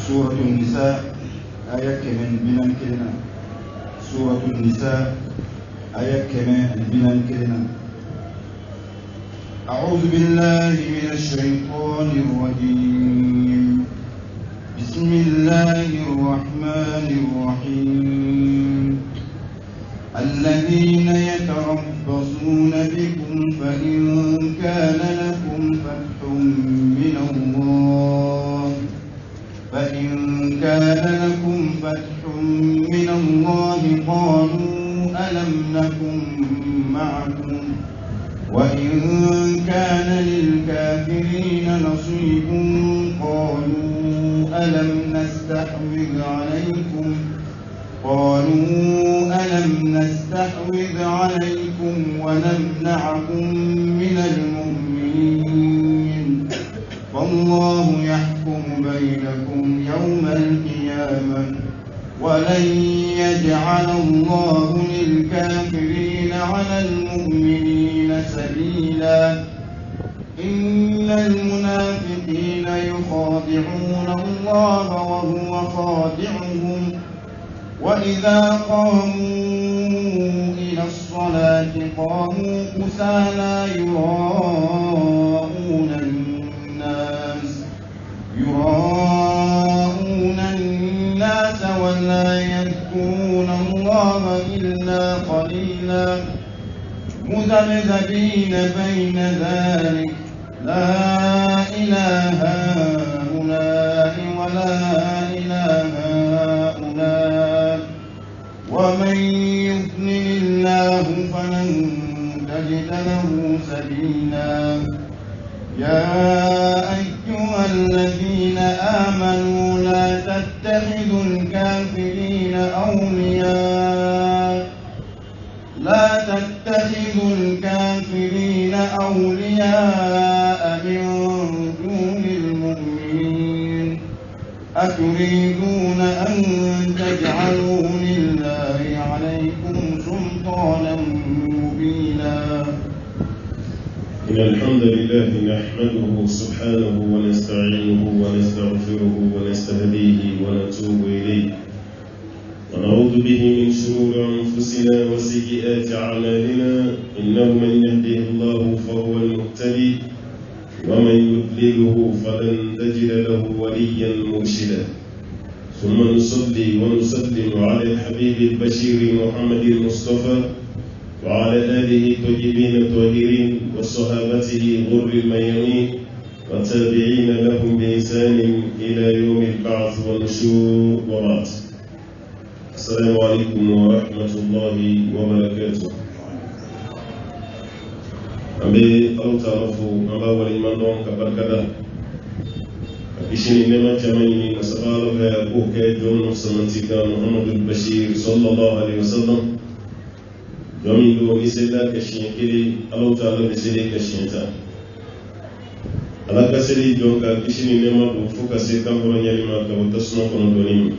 سورة النساء آية كمان بنان كلنا. سورة النساء آية كمان بنان كلنا. أعوذ بالله من الشيطان الرجيم. بسم الله الرحمن الرحيم. الذين يتربصون بكم فإن كان لكم فتح من الله قالوا ألم نكن معكم وإن كان للكافرين نصيب قالوا ألم نستحوذ عليكم ونمنعكم من المؤمنين فالله يحكم بينكم يوم القيامة ولن يجعل الله للكافرين على المؤمنين سبيلا. إن المنافقين يخادعون الله وهو خادعهم وإذا قاموا إلى الصلاة قاموا كسالى يراءون الناس ولا يذكرون الله إلا قليلا مذبذبين بين ذلك لا إله هؤلاء ولا إله هؤلاء ومن يضلل الله فلن تجد له سبيلا. يا أيها الذين آمنوا لا تتخذوا الكافرين أولياء من دون المؤمنين أتريدون أن تجعلوا لله عليكم سلطانا مبينا. إن الحمد لله نحمده سبحانه ونستعينه ونستغفره ونستهديه ونتوب إليه ونعوذ به من شرور أنفسنا وسيئات أعمالنا إنه من يهده الله فهو المهتدي ومن يضلله فلن تجد له وليا مرشدا. ثم نصلي ونسلم على الحبيب البشير محمد المصطفى وعلى آله الطيبين الطاهرين وصحابته غر الميامين والتابعين لهم بإحسان إلى يوم البعث والنشور وبعد. السلام عليكم ورحمة الله وبركاته. أبي أو تعرفوا أبا ولمن دون كبركدا أكشني نما جمعني نسبالك يا أبوك جون سمنتك محمد البشير صلى الله عليه وسلم domin do isela kashin kiri Allah ta'ala isela kashin ta alaka seli jonka kishini nema do fuka se kambo nyali maka utasno kono donim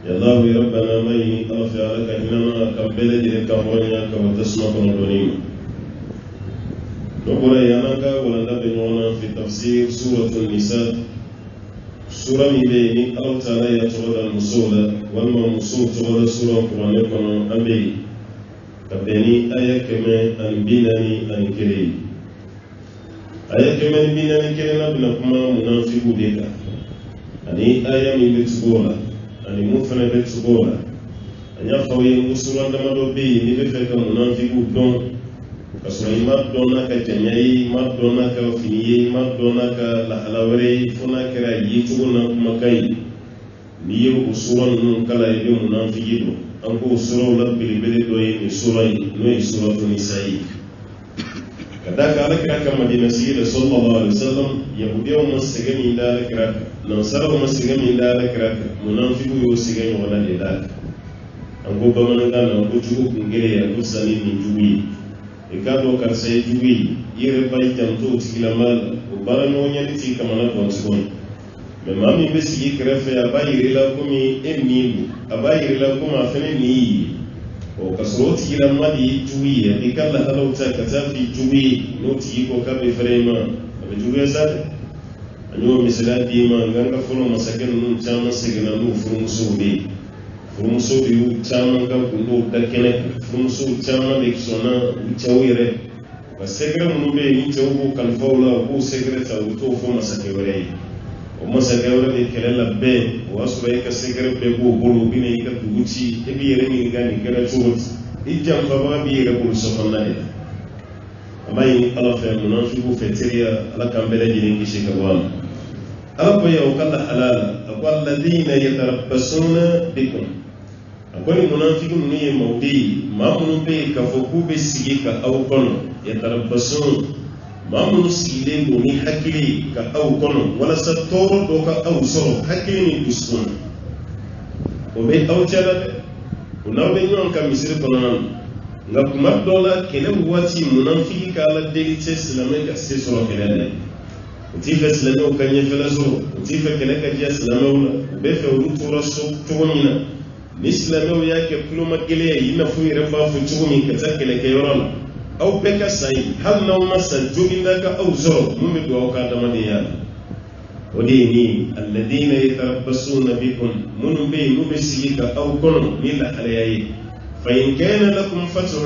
ya Allah rabbana mai afi alaka inama kambele dire kambo nyaka utasno kono donim dokora yanaka wala ndabe nyona fi tafsir suratul nisa sura mibeni Allah ta'ala ya tawada al-musula wal mawsul tawada sura qur'an kono ambe kabeni aya keme an binani an kiri aya keme an binani kiri na bina kuma munafiku deka ani aya mi betsugola ani mufana betsugola anya fawe musura ndama do be ni be feka munafiku don kasura ima dona ka janyai ma dona ka finiye ma dona ka la halawre funa kira yituguna kuma kai niyo usura nun kala ibe munafiki do anko sura la bilibili doye ni sura no suratul nisaa kadaka alakira kama Madina sira sallallahu alaihi wasallam yahudiyo masigani da alakira nan sarabu masigani da alakira munafiku yo sigani wala da anko bamana da nan ko jugu ngere ya ko sani ni juwi ikado karsay juwi yere bay tamto tilamal ko barano nyati kama na konskon mais mami be sigi kɛrɛfɛ a b'a yirila komi e ni don a b'a yirila komi a fɛnɛ ni ye o وكسروتي لما دي جوية بكلا هلو تكتافي جوي نوتي وكابي فريما بجوية زاد أنيو مثلا ديما غانغا فلو مساكن نون تاما سيغنا نو فرمسو ديو تاما كندو دكنه فرمسو تاما بيكسونا وتشاويره وسيغرا منوبي نيتو كالفولا وكو سيغرا وتو فو مساكيوري ومساكيوري بكلا بين واسوي كسيغرا بيبو بولو بيني كدوتي ابي رمي غاني كرا توت إجام فبا بيرا بول سبحانه أما الله فهم منافقو فتريا على كامبلا جيرين كشكوان أبو يوكل حلال أقول الذين يتربصون بكم أقول المنافقون نية مودي ما منوبي كفوكو بسيجيك أو كنو يتربصون ما منسيلين دوني حكلي كأو كنو ولا ستور دوكا أو سرو حكلي نبسكون وبي أو جلد ونوبي نيوان كمسير كنان ngakuma dola kele wati munafiki kala delite silame ka sesoro kele utifa silame ukanye fela zoro utifa kele ka dia silame wala befe urutura so tugomina ni silame yake pluma kele ina fu refa fu tugumi ka kele ke yorala au beka sai hal na masa joginda ka au zoro mumbe do ka damadiya وديني الذين يتربصون بكم من بين مبسيك أو كن من الحلياء فإن كان لكم فتح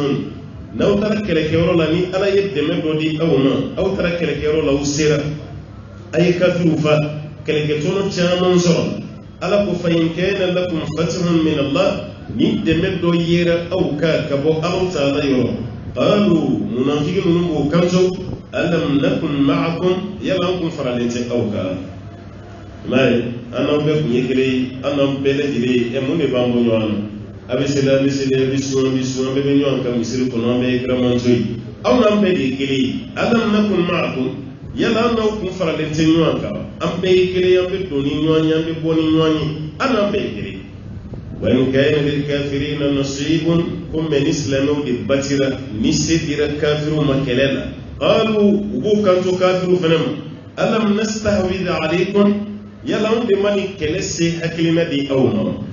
لو ترك الكيرو لني ألا يدمر دودي أو ما أو ترك الكيرو لو سيرا أي كافر فا كلكتون تشامن زر ألا فإن كان لكم فتح من الله ندمر دويرا أو كابو أو تعالى قالوا منافقين نمو كنزو ألم نكن معكم يلانكم فرالنت أو كا ماي أنا بكم يكري أنا بلدي أموني بامبو نوان abisela bisuwan bebe nyuan ka misiri kono be gramantoy aw nam be de kili adam nakun ma'akum yala na ku farale te nyuan ka am be kili am be doni nyuan yam be boni nyuan ana be kili wa in kana lil kafirin nasibun kum min islamu bi batira nisidira kafiru makelela qalu ubu kantu kafiru fanam alam nastahwid alaykum yala um be mani kelese hakilina di awma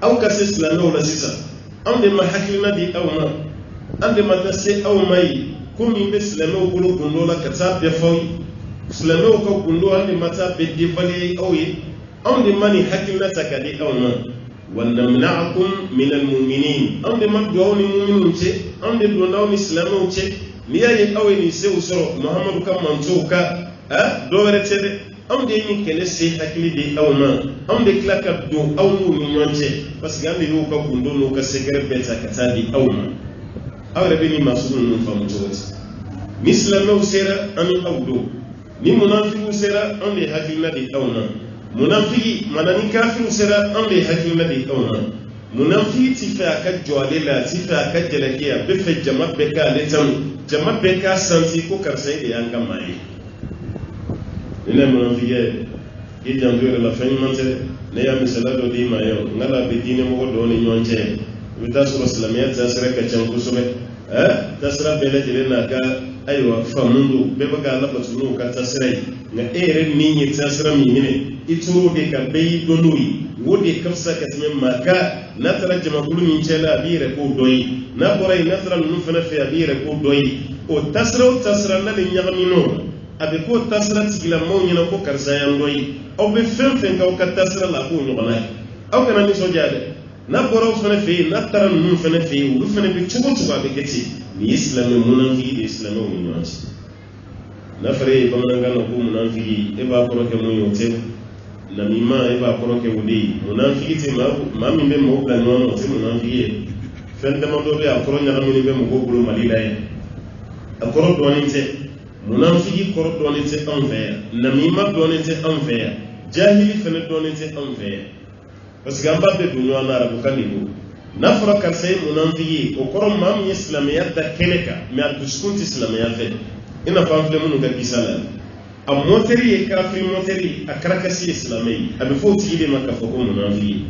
أو كسس لنا ولا سيسا عندما حكينا دي أو ما عندما تسي أو ماي كم يبس لنا وقولوا كندولا كتاب يفوي سلنا وكو كندولا عندما تاب بديفالي أوي عندما نحكينا تكدي أو ما ونمنعكم من المؤمنين عندما دعوني مؤمنون شيء عندما دعوني سلنا وشيء نيا أوي نسيو سرو محمد كم منتوكا دورة تدي am de ni kele se hakili de awma am de klaka do awmu ni nyonche parce que am de yo ka kundo no ka segere beta kata di awma awre be ni masunu no famu joti mislama usera ami awdo ni munafiqu usera am de hakili na de awma munafiki manani kafir usera am de hakili na de awma munafiki tifa ka jwale la tifa ka jalakiya be fe jama be ka letam jama be ka santi ko karsai de yanga mai ina munafike ijandu la fanyimante ne ya misala do di mayo ngala be dine mo do ni nyonche wita sura islamiyya ta sara ka can kusube tasra bele jile na ka aywa famundu be baga la batunu ka tasrai na ere ni ni tasra mi hine ituru de ka be do nuri wodi kafsa ka timen maka na tarajama bulu min chela bire ko doyi na boray nasra nu fana fi bire ko doyi o tasra na le nyamino abe ko tasra tigila mo nyina ko karsa yandoyi aw be fen ka ka tasra la ko nyobana aw kana ni sojade na boro fana fe na taran nun fana fe wu fana be chugo be keti ni islam munafiki de islam mo nyonsi na fare bamanga no ko munafiki e ba ko ke mo yote na mima e ba ko ke wudi munafiki te ma mi be mo plan no te munafiki fen de mo do be akoro nyama mi be mo ko bulu malila e akoro do ni te munafiki koro donete envers namima donete envers jahili fene donete envers parce que amba be dunyo na arabu kanibu nafra kasay munafiki o koro mam islamiyya da keneka me atuskunti islamiyya fe ina famfle munu ga bisala a moteri e kafri moteri a karakasi islamiyya abi foti ile makafo ko munafiki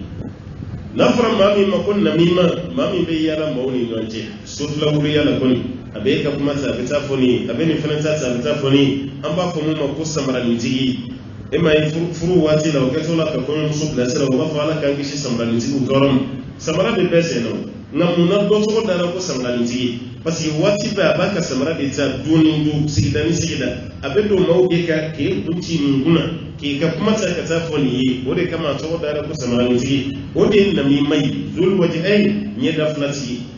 nafra mami makon namima mami be yala mawni nonje sotla wuri yala koni abe ka kuma ta fita foni abe ni fana ta fita foni an ba fa mu ma ko samara ni jigi e mai furu wati la ko to la ka ko mu su bla sira ba fa la kan gishi samara ni jigi torom samara be bese no na muna do to da ko samara nti parce que wati ba baka samara de ta duni do sigida ni sigida abedo mawde ka ke bunci nguna ke ka kuma ta ka ta foni yi wode kama to da ko samara nti wode na mi mai zul waji ai nye da flati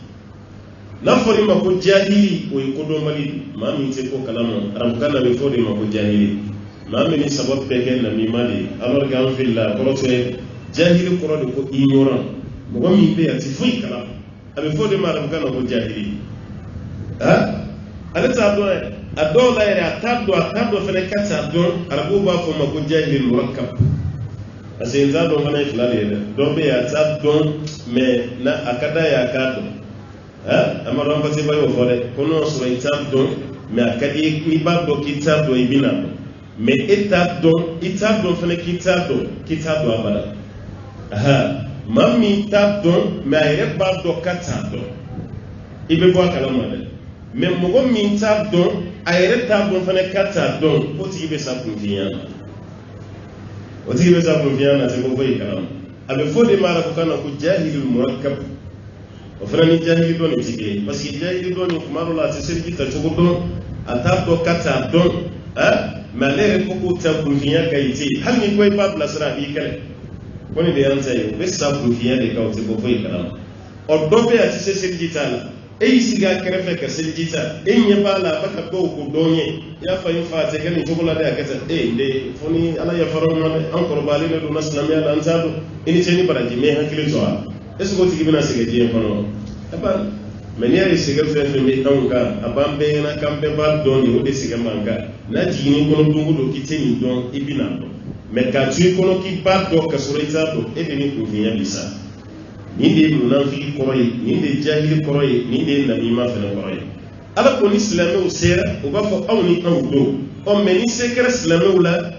na fori ma ko jahili o ko do mali ma mi te ko kalama ram kana be fori ma ko jahili ma mi ni sabab be gen na mi mali alors ga filla ko to jahili ko do ko ignorant mo mi be ati fui kala abe fori ma ram kana ko jahili ha alata do ado la ya atado fene kata do arabu ba fo ma ko jahili murakkab asenza do ngana iflali do be ya tabdo me na akada ya kado amaro mbase bayo fore kono so itab don me akadi ni babdo kitab do ibina me itab don fene kitab do abada mami tab don me ayre babdo kata do ibe bo akala mode me mogo mi tab don ayre tab don fene kata don oti ibe sa kunfiya na te ko boy kalam abe fode mara ko kana ko jahilul murakkab o fana ni jahili don tike parce que jahili don ko maro la te sergi ta to don atab do kata don malere ko ko ta kunfiya kayti hal ni koy ba blasra bi kale koni de yanta yo be sa kunfiya de ka o te ko boy kalam o do be ati se sergi ta la e siga krefe ka sergi ta e nya bala baka do ko donye ya fa yin fa te kan to ko la de akata de foni ala ya faro man an ko bali ne do naslam ya lan tado ini teni baraji me hakili to est-ce que tu bina sege die kono aba menia ye sege fe me tonga abambe na kambe ba don yo de sege manga na jini kono dungu do kiteni don ibina do me ka tu kono ki ba do ka surita do e de ni ko vinya bisa ni de munafiki koroyi ni de jahili koroyi ni de nabi ma fe koroyi ala ko ni islamu sera o ba fo awni awdo o me ni sekere islamu la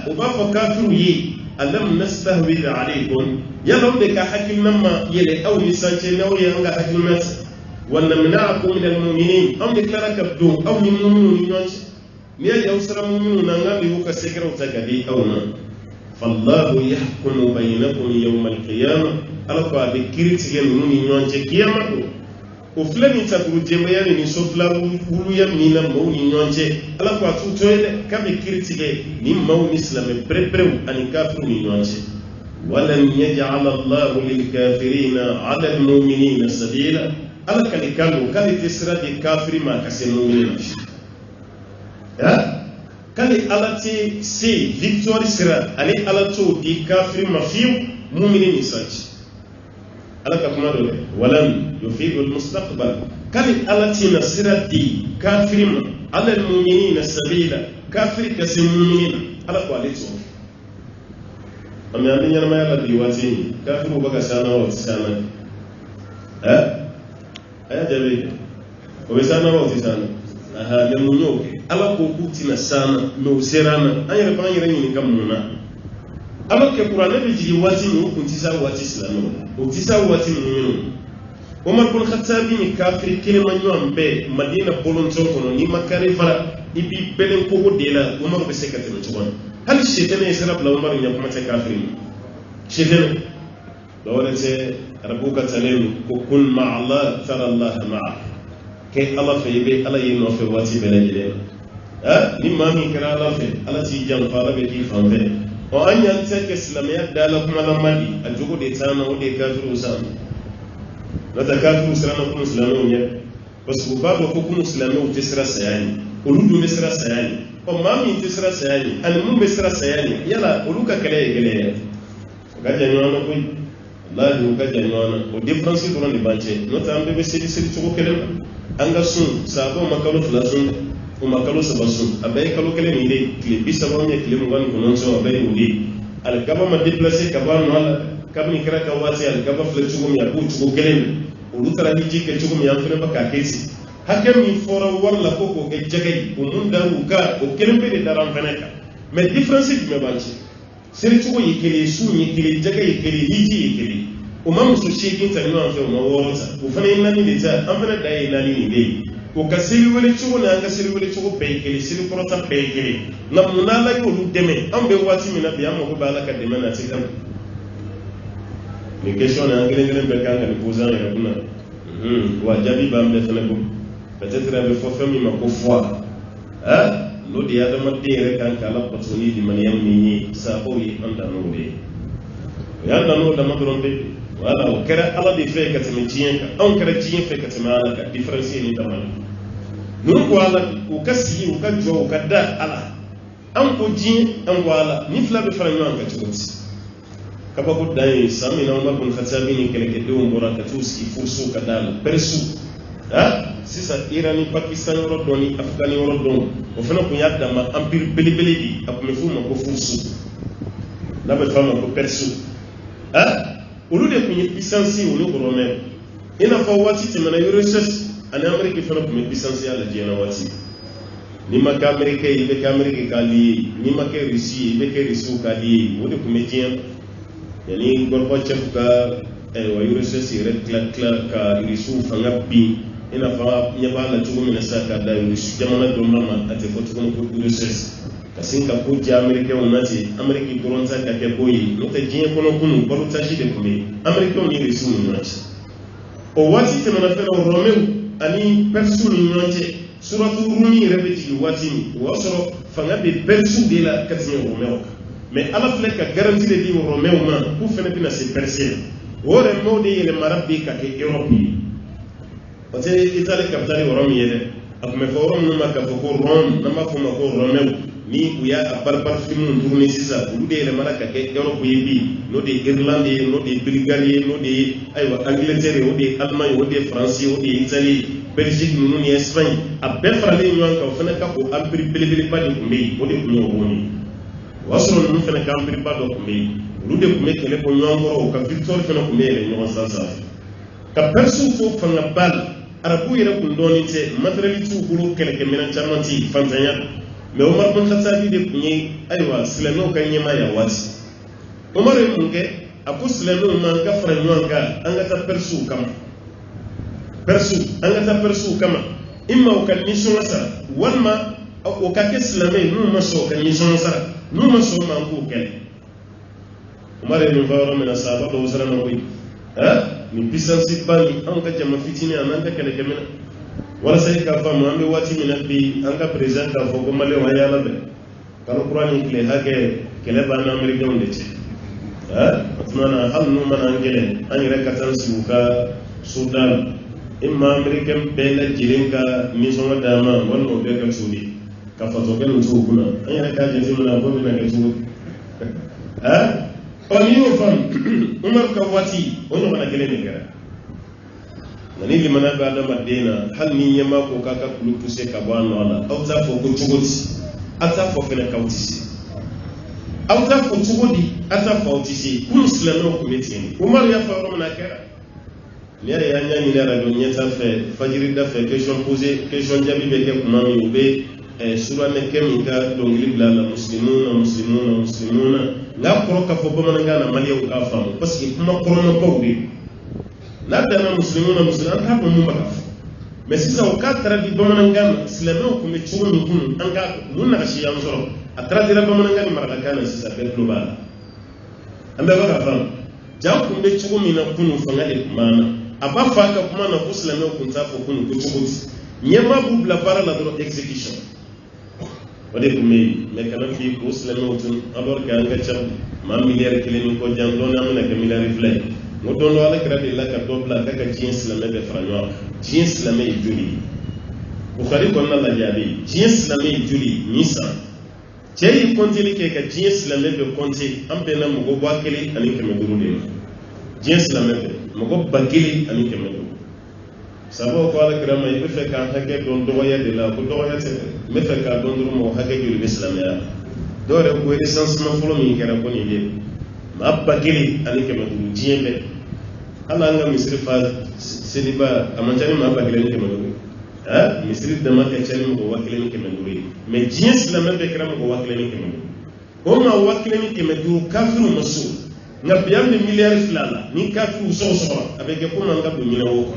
o ba fo kafiru yi alam nastahwid alaykum yalom de ka hakim namma yele aw ni sanche naw ya nga hakim nas wala mana'akum min almu'minin am de klara kabdu aw ni mu'minu ni nonch ni ya usra mu'minu nanga bi ka sekra utagadi awna fallahu yahkumu bainakum yawm alqiyamah alqa bi kirti yenu ni nonche kiyama do o flani taburu jembayani ni sofla wulu ya mina mawni nonche alqa tutoyde kabe kirti ge ni mawni islam prepreu ani kafru ni nonche ولن يجعل الله للكافرين على المؤمنين سبيلا على كالكالو كالي تسرى دي كافر ما كسي مؤمنين كالي ألتي سي فيكتوري سرى أني ألتو دي كافر ما فيو مؤمنين ساج على كالكالو ولن يفيد المستقبل كالي ألتي نسرى دي كافر ما على المؤمنين سبيلا كافر كسي مؤمنين على كالكالو amma an yana mai Allah diwati kafiru baka sana wa sana aya jabe o be sana wa sana le munyo ala ko kutina sana no serana ayere ban yere ni kam muna ala ke qur'an be jigi wati no kunti sa wati islamu o ti sa wati munyo Omar bin Khattabi ni kafiri kelema nyom be Madina bolon kono ni makare fara ibi belen ko de la Omar be sekate no tubon hal shaytan yasrab la Omar ya kuma ta kafiri shaytan la wala te rabuka talim ko kun ma Allah tara Allah ma'a ke Allah fe be Allah yino fe wati belajide ni mami kara Allah fe Allah ti jam fara be ki fambe o anyan te ke islamiyya dala kuma lamadi ajugo de tama o de kafiru sam natakafu usalama kwa Muislamu mwenyewe kwa sababu kwa Muislamu utisira sayani uludu mesira sayani o mami utisira sayani alimu mesira sayani yala uluka kale kaja nywana kwa Allah ukaja nywana o difference kwa ni banche nota ambe be sedi choko kele anga sun sabo makalo flasun o makalo sabasun abai kalo kele ni de klibi sabo me klimu ngani kunonso abai udi al kaba ma déplacer kaba no kabni kira ka wati al kaba fle chugum ya bu chugo gelen ulu tara di jike chugum ya fle baka kesi hakem mi fora wala koko ge jagay o mun daru ka o kelen be daram feneka mais difference bi me banchi seri chugo yikele su yikele jagay yikele hiji yikele o mamu so shekin tan no anfe o ma worota o fane nani de ta am fane dai nani ni dei o ka seri wele chugo na ka seri wele chugo be yikele seri porota be yikele na munala yo lu deme am be wati mi na bi am ko bala ka deme na tikam ni question na ngelen be kan kan poser ya kuna wa jabi bam de fene ko peut-être avec fo fami ma ko foi no de adama de kan kala patoni di man yamni sa ko yi anda no de ya anda no da madron be wala o kera ala de fe ka teme tien ka on kera tien fe ka teme ala ka difference ni da man no ko ala o kasi o ka jo o ka da ala an ko jin an ko ala ni fla be fara nyon ka tuti kaba ko dai sami na umar bin khattabi ni kele ke do mbora ka tusi fursu ka dal persu sisa irani pakistan yoro doni afghani yoro don o fana ko yadda ma empire belebele di akome fu ma ko fursu na be fama ko persu olu de ko yi puissance o no romain ina fa wati temana yoro ses an amerique fana ko puissance ala jena wati ni ma ka amerique ibe ka amerique ka li ni ma ke russie ibe ke russie ka li o de ko medien yani gorbachev ka wa yoro ses red ka russie fanga bi ina fa nyaba la tugo mina saka da russie jamana do mama ate ko tugo ko yoro ses kasin ka ko ja amerique on nati amerique doron sa ka ke boyi no te jien kono kunu balu tashi de kumi amerique on ni russie on nati o wati te mana fela romeu ani persu ni nonje suratu rumi rebeti wati mi wasoro fanga be persu de la katine romeu mais ala fle ka garantie de di romeu ma ku fene bina se perse ore mo de yele marabi ka ke europe ote italie capitale rome yele akme forum no ma ka ko rome na ma ko ma ko romeu ni uya barbar fimu tourner sisa ulu de yele maraka ke europe yebi no de irlande no de bulgarie no de aywa angleterre no de allemagne no de france no de italie belgique no ni espagne abbe frale nyon ka fana ka ko empire belebele ba de kumbe no de kunyo woni wasoro no fana ka empire ba do kumbe ulu de kumbe kele ko nyon ngoro ka victoire fana kumbe le nyon sansa ka perso fo fana bal arabu yere kun doni te materiality bulu kele ke mena charmanti fantanya mais Omar bin Khattabi de kunye aywa silamo kan nyema ya wati Omar munke apu silamo man ka fara nyanga anga ta persu kama imma o kan mission sara walma o ka ke silame nu ma so kan mission sara nu ma so man ko kele Omar bin Fawra min asaba do sara no wi ni puissance bani an ka jama fitini an ka kele kemena wala sai ka fa mo ambe wati min bi an ka president ka fo ko male wa yala be kala qur'ani kile hage kele ba na amerika on de ci atmana hal no man angele an reka tan suka sudan imma american be la jirinka ni so dama wala be ka sudi ka fa to gelu to kuna an reka je tin na ko be na ka sudi on yo fam umar ka wati on wana kele ne gara nani limana ba da madina hal min yama ko kaka kulu puse ka bano ala auta fo ko chugoti ata fo fena kautisi auta fo chugodi ata fo autisi kun islamo ko metini umar ya fa romana kera ni ya nyani na radio nyeta fe fajiri da fe question poser question jabi be ke kuma mi ube sura ne kemika dongli blala muslimuna la ko ka fo bama ngana maliya ka famu parce que kuma korona ko wi la dana muslimuna ta ko mu baka mais si ça au cas tradi bamanangana islamau ko me chugo ni kun anga mun na shi yam soro atradi la bamanangani maraka kana si ça fait global ambe baka fam jaw ko me chugo mi na kunu fanga de mana aba fa ka kuma na ko islamau kun ta ko kunu ko chugo nyema bu la para la do execution wade ko me kana fi ko islamau tun abor ka anga cham ma milliard kilini ko jam do na mun ka milliard flay mo don wala kradi la ka dobla ka jin islamé be franyo jin islamé juli bukhari ko na la jabi jin islamé juli nisa jeri kontili ke ka jin islamé be konti ambe na mo go bakeli ani ke me duru de jin islamé be mo go bakeli ani ke me duru sabo ko ala krama ibe fe ka hake don do ya de la ko do ya te me fe ka don duru mo hake juli islamé ya dore ko essence ma fulo mi kera ko ni de ma bakeli ani ke me duru jin be ala nga misri fa seliba amantani ma ba gelen kemanduri misri dama ka chali mo wakileni kemanduri mais jien islam be kram mo wakileni kemanduri o ma wakileni kemanduri kafiru masul nga biyam de milliard filala ni kafiru so avec ko man nga bu mina wo ko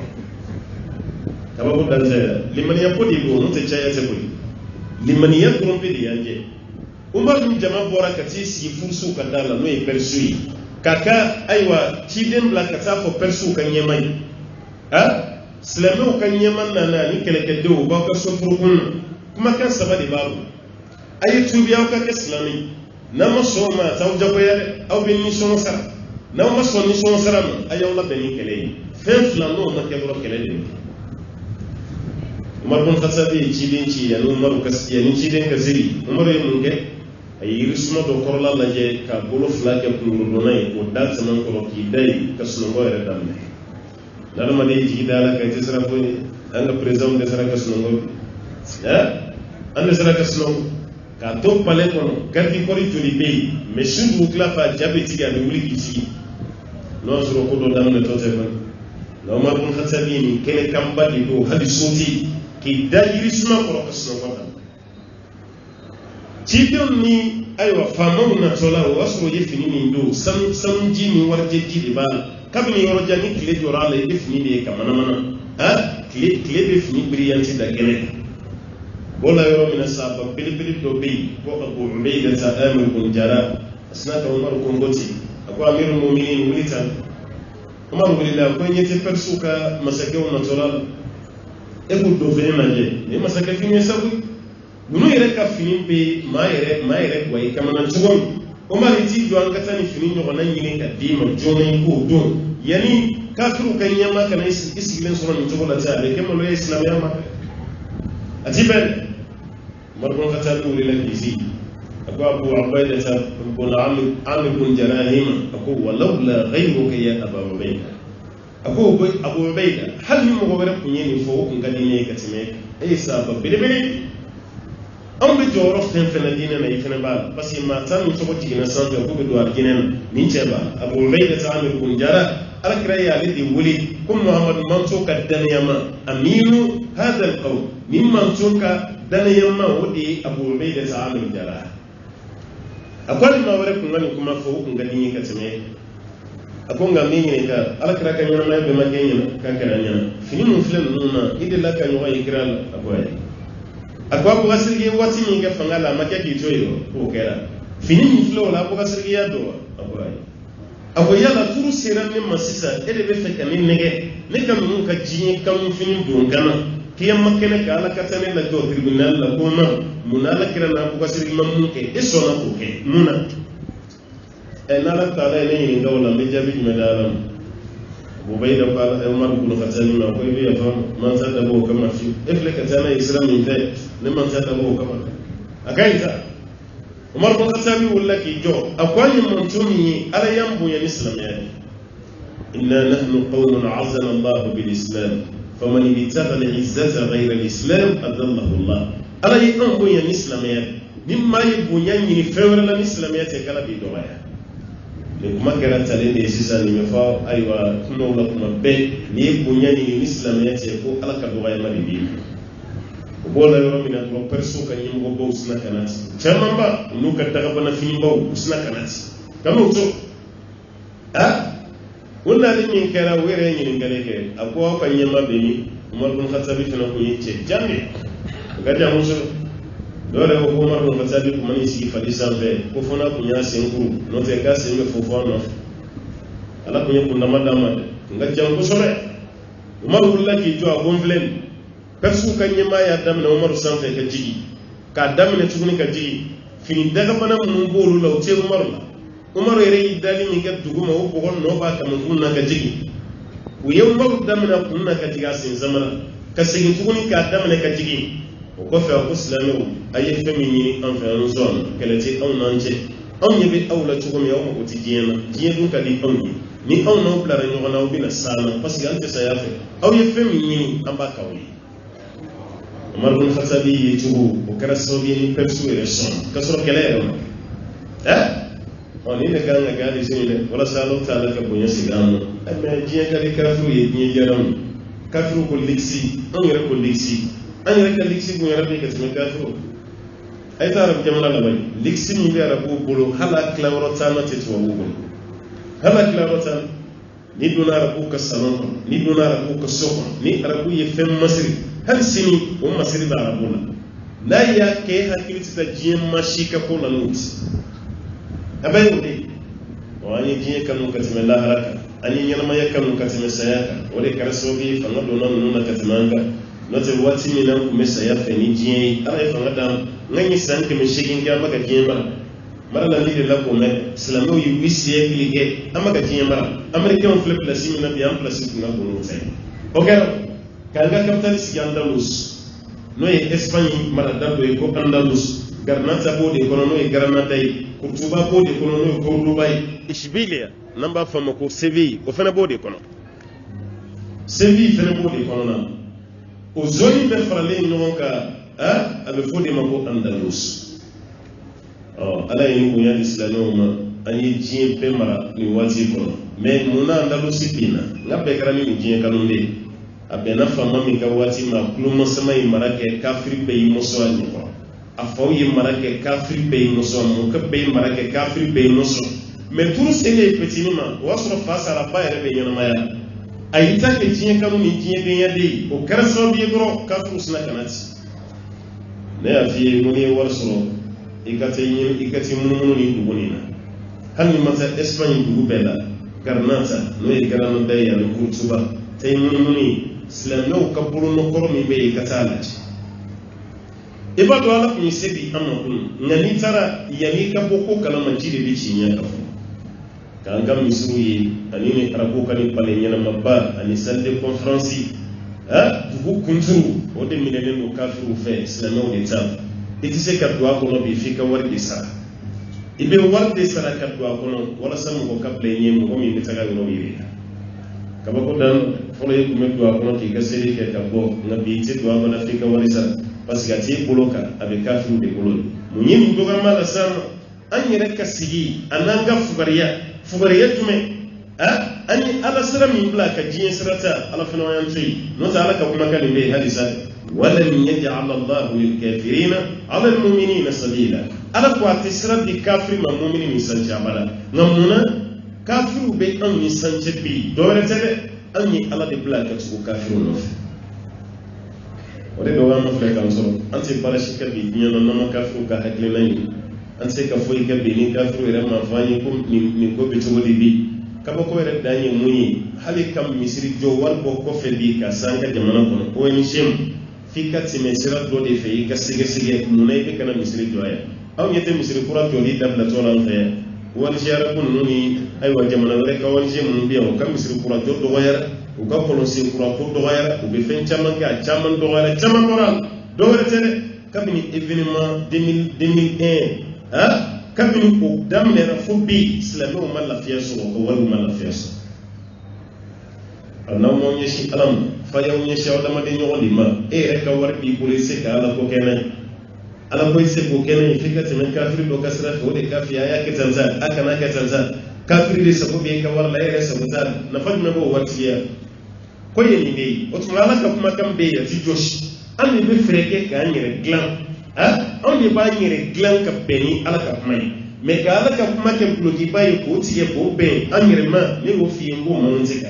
tababu danza liman yapodi go no te chaya te ko liman yatrompe di anje umar ni jama bora kati si fursu kadala no e persui kaka aywa ciden bla kata fo persu kan yemay ha islamu kan yeman na ni keleke do ba ka sofru kun kuma kan sabadi babu ay tubiya ka islami na masoma tawja ko yale aw bin ni so sara na maso ni so sara ayaw la beni kele fen flano na ke bro kele de umar bin khattabi ciden ci ya no maru kasiya ni ciden ka ziri umar yemunge ay rismo do korla la je ka bolo flake kulu do nay ko dal sama ko ki day ka sunu go re damne dal ma de ji dala ka tisra ko anga president de sara ka sunu go anda sara ka sunu ka to pale ko gardi ko ri tuli be mais sundu kla fa jabeti ga wuli kisi no suro ko do damne to te ban no ma bun khatabi ni kene kamba di do hadi soti ki day rismo ko ka sunu go Chidon ni aywa famaw na tola wasro yefini ni ndo sam jini warje jidi ba kabni yoro jani kile jora la yefini de kamana mana ha kile be fini brilliant da gene bola yoro mina saba bili do be ko Abu Ubayda ta Amir bin Jarrah asnata Umar kongoti ako amirul mu'minin wulita Umar wulila ko nyete persuka masake na tola e ko do vema je ni masake fini sabu bunu yɛrɛ ka fini bɛ maa yɛrɛ wa i kamana cogo min o maa de t'i jɔ an ka taa ni fini ɲɔgɔnna ɲini ka d'i ma joona i k'o don yanni kafiru ka ɲɛma kana i sigilen sɔrɔ nin cogo la ten a bɛ kɛ malo ye silamɛya ma a ti bɛn maribɔn ka taa wuli la k'i sigi a ko Abu Ubayda ta bɔnna Amir bin Jarrah ma a ko walawla ghayruka ya Aba Ubayda a ko Abu Ubayda hali ni mɔgɔ wɛrɛ tun ye nin fɔ o tun ka di ne ye ka tɛmɛ e ye sahaba belebele an bɛ jɔyɔrɔ fɛn fɛn na diinɛ na i fɛnɛ b'a la parce que maa tan ni cogo jiginna sanfɛ k'u bɛ don alijinɛ na nin cɛ b'a la Abu Ubayda ta Amir bin Jarrah alakira ye ale de wele ko Muhamadu manto ka danayama aminu hadha alqawm nin manto ka danayama o de ye Abu Ubayda ta Amir bin Jarrah a ko hali maa wɛrɛ kun ka nin kuma fɔ o kun ka di n ye ka tɛmɛ a ko nka min ɲini ka alakira ka ɲɛnamaya bɛɛ ma kɛ ɲɛna k'a kɛra ɲɛna fini min filɛ ninnu na i delila ka ɲɔgɔn ye kira la a ko ayi a ko Abubakar ye waati min kɛ fanga la a ma kɛ k'i to yen o kɛra fini min filɛ o la Abubakar y'a dɔn a ko ayi a ko yala furu sera ne ma sisan e de bɛ fɛ ka ne nɛgɛ ne ka ninnu ka diɲɛ kanu fini don gana kiyama kɛnɛ ka ala ka taa ne lajɛ o tribunal la ko ma mun na ala kira na Abubakar ma mun kɛ e sɔnna k'o kɛ mun na n'ala taala ye ne ɲininka o la n bɛ jaabi jumɛn da ala ma Abu Ubayda ko Umar bin Khattab ma ko i bɛ yafa man t'a dabɔ o kama fiyewu e filɛ ka taa n'a ye sira min fɛ ne man t'a dabɔ o kama a ka ɲi sa Umar bin Khattab wulila k'i jɔ a ko an ye manto min ye ala y'an bonya ni silamɛya ye inna nahnu qawmun a'azzana Allahu bil Islam faman ibtagha al-izzata ghayra al-Islam adallahu Allah ala ye an bonya ni silamɛya ni maa ye bonya ɲini fɛn wɛrɛ la ni silamɛya tɛ kala b'i dɔgɔya ni kuma kɛra talen de ye sisan nin bɛ fɔ ayiwa kumaw la kuma bɛɛ n'i ye bonya ɲini ni silamɛya tɛ ko ala ka dɔgɔyama de b'i o b'o la yɔrɔ min na dɔrɔn pɛriso ka ɲɛmɔgɔbaw sina ka na ten camanba n'u ka dagabana finibaw u sina ka na ten ka n'o to o nali min kɛra o yɛrɛ ye ɲininkali kɛ a ko aw ka ɲɛma bɛ min Umar bin Khattab fana kun ye cɛ jan de o ka jan kosɛbɛ dɔw yɛrɛ ko Umar bin Khattab kun man'i sigi fali sanfɛ ko fana kun y'a sen kuru n'o tɛ k'a sen bɛ fofo a nɔfɛ ala kun ye kundama d'a ma dɛ kun ka jan kosɛbɛ Umar wulila k'i jɔ a ko n filɛ nin Persiw ka ɲɛmaa y'a daminɛ Umaru sanfɛ ka jigi k'a daminɛ tuguni ka jigi fini dagabana minnu b'olu la o tɛ Umaru la Umaru yɛrɛ y'i dali min kɛ dugu ma o bɔgɔ nɔ b'a kamankun na ka jigi u ye Umaru daminɛ kun na ka jigi a sen zamana ka segin tuguni k'a daminɛ ka jigi o kɔfɛ a ko silamɛw a ye fɛn min ɲini an fɛ an sɔn kɛlɛ tɛ anw n'an cɛ anw ɲɛ bɛ aw la cogo min aw mago tɛ diɲɛ na diɲɛ dun ka di anw ye ni aw n'aw bilara ɲɔgɔn na aw bɛna s'an na parce que an tɛ saya fɛ aw ye fɛn min ɲini an b'a k'aw ye Umar bin Khattab ye cogo o kɛra sababu ye ni Persiw yɛrɛ sɔn ka sɔrɔ kɛlɛ yɛrɛ ma ni ne kan ka kɛ hali sini dɛ walasa Alahu taala ka bonya sigi an ma mais diɲɛ ka di kafiru ye diɲɛ diyara ma kafiru ko ligisi anw yɛrɛ ko ligisi an yɛrɛ ka ligisi kun yɛrɛ bɛ ka tɛmɛ kafiru a ye taa arabu jamana laban ligisi min bɛ arabuw bolo hali a tilayɔrɔ taama tɛ tubabuw bolo hali a tilayɔrɔ taama ni donna arabuw ka salon kɔnɔ ni donna arabuw ka so kɔnɔ ni arabuw ye fɛn masiri hali sini o masiri bɛ arabu la n'a y'a kɛ e hakili tɛ taa diɲɛ maa si ka ko la n'o ti a bɛ y'o de awani diye kanu katime laharaka ani nyama ya kanu katime sayaka wale karasobi fanga dona nuna katimanga note wati mina kumesa ya feni diye ara fanga dam ngani sanke me shigin ga maka diye mara la lile la ko me islamo yu wisiye klige amaga diye mara american flip la simina bi am place ku ngako no tay okay kanga capitalist Andalus no e Espagne mara dando e ko Andalus garnata bode kono no e garnata e kurtuba bode kono no e Cordoba Ishbilia namba fama ko Seville ko fana bode kono Seville fana bode kono na o zoni be farale no ka abe fode mako Andalus ala yin kunya islamo ani jien pe mara ni wati kono mais muna Andalusi pina ngabe karami ni jien kanunde abena fama mi ka wati ma kuluma sama yi marake kafiri be yi muso ani ko afaw yi marake kafiri be yi muso mo ka be marake kafiri be yi muso mais tout ce les petits ma wasra face à la baire be yana maya ayita ke jien kanu ni jien be yade o karaso bi dro kafiru sna kanati ne afi moni warsoro ikati munumunu ni dugunina hani mata Espagne dugu bela garnata no e garano daya no kurtuba tay munumuni islamno kabulu no kormi be katalati ibadu ala ni sebi amakun ngani tara yani kaboko kala majide bi cinya kafu kanga misruyi anine arabo kani pale nyana mabba ani salle de conférence dugu kunzuru ode minene no kafiru fe islamno de tab iti se kadwa kono bi fika wardi sara ibe wardi sara kadwa kono wala samu ko kable nyem ko mi mitaga no yiri kabako dan folo yeku medwa kono ki gaseri ke kabo ngabi ti dwa bana fika wardi sara parce que ati boloka abe kafiru de kolon munyim doga mala sama anyere kasigi ananga fugariya tume ani ala sara mi bla ka jien sarata ala fina yanti no ta ala ka kuma kan be hadisa ولم يجعل الله للكافرين على المؤمنين سبيلا على قوات سرد كافر ما مؤمنين سنجابلا نمنا كافر بي أني سنجبي دورتك أني على دبلا كتبو كافر نوف ودي دوغا مفلك أنصر أنت بارشك بي نيانا نما كافر كهكليني أنت كفوي كبيني كافر إرما فانيكم من كوبي تولي بي kabako ere danye munyi hali kam misiri jowal boko febi ka sanga jamana kono o ni shem fika timesira do de fe ka sige munay be kana misiri joya aw yete misiri kura joli dabla tolan fe wal jara kun nuni ay wa jamana rek wal jem mun biya ka misiri kura joddo wayar o ka polosi kura ko do wayar o be fen chaman ka chaman do wayar chaman moral do wayar tere kabini événement 2001 kabini ko damnera fubbi islamo mala fiyaso ko walu mala fiyaso anam mo nyeshi alam fa yaw nyeshi wala ma de nyoli ma rek war bi police ka ala ko kenan ala ko ise ko kenan fikati men kafir do kasra ko de kafiya ya ke tanzan akana ka tanzan kafir de sabo be ka war la ere sabo tan na fajna bo watiya ko yeni de o tuma ka kuma kam be ya ti josh an be freke ka nyere glam on di ba nyere glan ka beni ala ka mai me ka ala ka kuma ke bloki ba yi ko tiye ko be an nyere ma ne go fi ngo mo nzika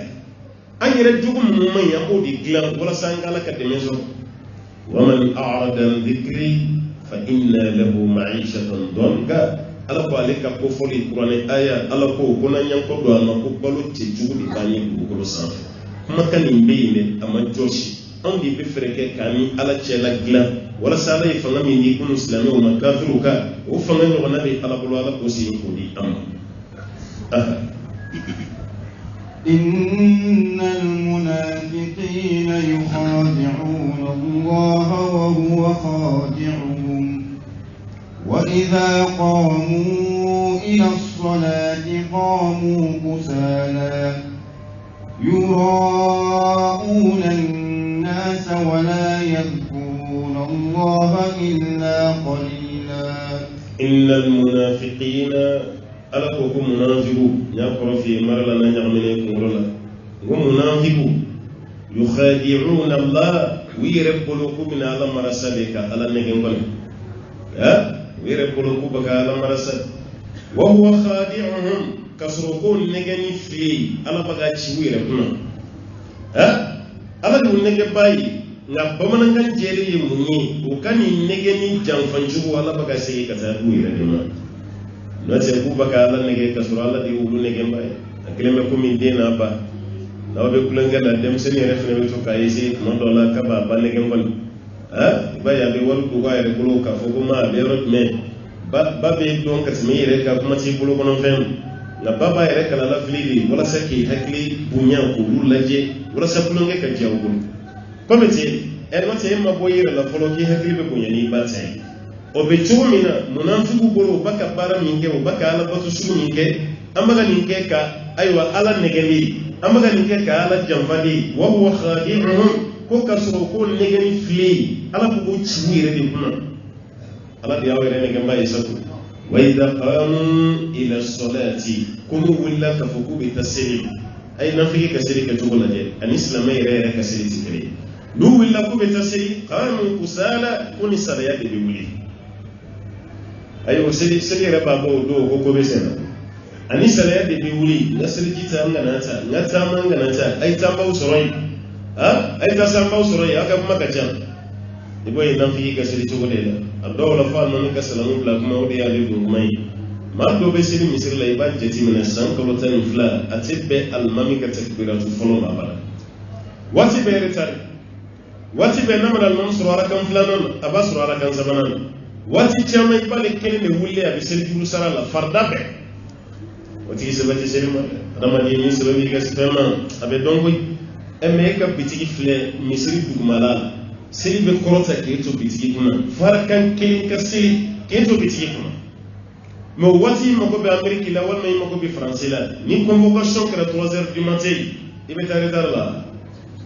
an nyere dugu mo mai ya ko di glan wala sanga ala ka demezo wa man a'rada an dhikri fa inna lahu ma'ishatan donka ala ko ale ka ko foli qur'ani aya ala ko ko nan yan ko do ma ko balo ti dugu di ba ni dugu ko sa kuma kan imbe ne ama joshi on di be freke kami ala chela glan wala sala yi fanga mi ni kunu islami o makafiru ka o fanga no na be ala bolo ala ko si ko di am innal munafiqina yukhadi'una Allah wa huwa khadi'uhum wa idha qamu ila as-salati qamu kusala yura'una an-nas wa la yadhkuruna الله إلا قليلا إن المنافقين ألقوا منافقوا يقر في مرلنا يعملين قولنا هم منافقوا يخادعون الله ويربلوكم من على مرسلك على النجم ويربلوكم على مرسل وهو خادعهم كسرقون نجني في على بغاتي ويربنا على النجم باي na bamanangan jeri munyi ukani negeni jamfanjugo wala baga sey kata duira dima no te bubaka ala nege kasura ala di ulu nege mbay akileme ko min dena ba na be kulanga la dem sen yere fene be to kayisi no do la ka ba nege ngol ba ya be wal du ga yere kulo ka fo ma be rot me ba be don ka tmi yere ka kuma ci kulo kono fem na baba yere kala la flidi wala saki hakli bunya ko lulaje wala sa kulonge ka jawu comme ti no te ma boyire la folo ki hakli be bunya ni ba tay o be tumina munafiku bolo baka bara minge o baka ala batu su minge amaga ninge ka aywa ala negeni amaga ninge ka ala jamfadi wa huwa khadi'uhum ko kasro ko negeni fli ala ko chimire de kuna ala dia were ne gamba isaku wa idha qamu ila salati kunu willa kafuku bi taslim ay nafiki kasiri ka tugola je an islamai rere kasiri tikri lu willa ku bi taslim qamu kusala kuni salaya de wuli ayo seli raba bo do ko be sena ani salaya de wuli na seli kita ngana ta mangana ta ay tamba usoroi ay ta samba usoroi aka maka jam ibo ina fi ka seli to de la ado la fa no ka salamu bla kuma odi ya le mai ma do be seli misir la iba jeti min san ko tan fla atibbe al mamika takbiratu folo ma bala wati be retari wati be namal al mansur ara kan flanon abasur ara kan zabanan wati chama ibale kene ne wulle abi seli julu sara la fardabe wati sebati seli ma ramadi ni sebabi ga sifema abe dongo eme ka bitigi fle misiri dugumala seli be korota ke to bitigi kuna farkan ke ka seli ke to bitigi kuna mo wati mako be ameriki la wala mako be français la ni convocation que la 3h du matin ibe tare darla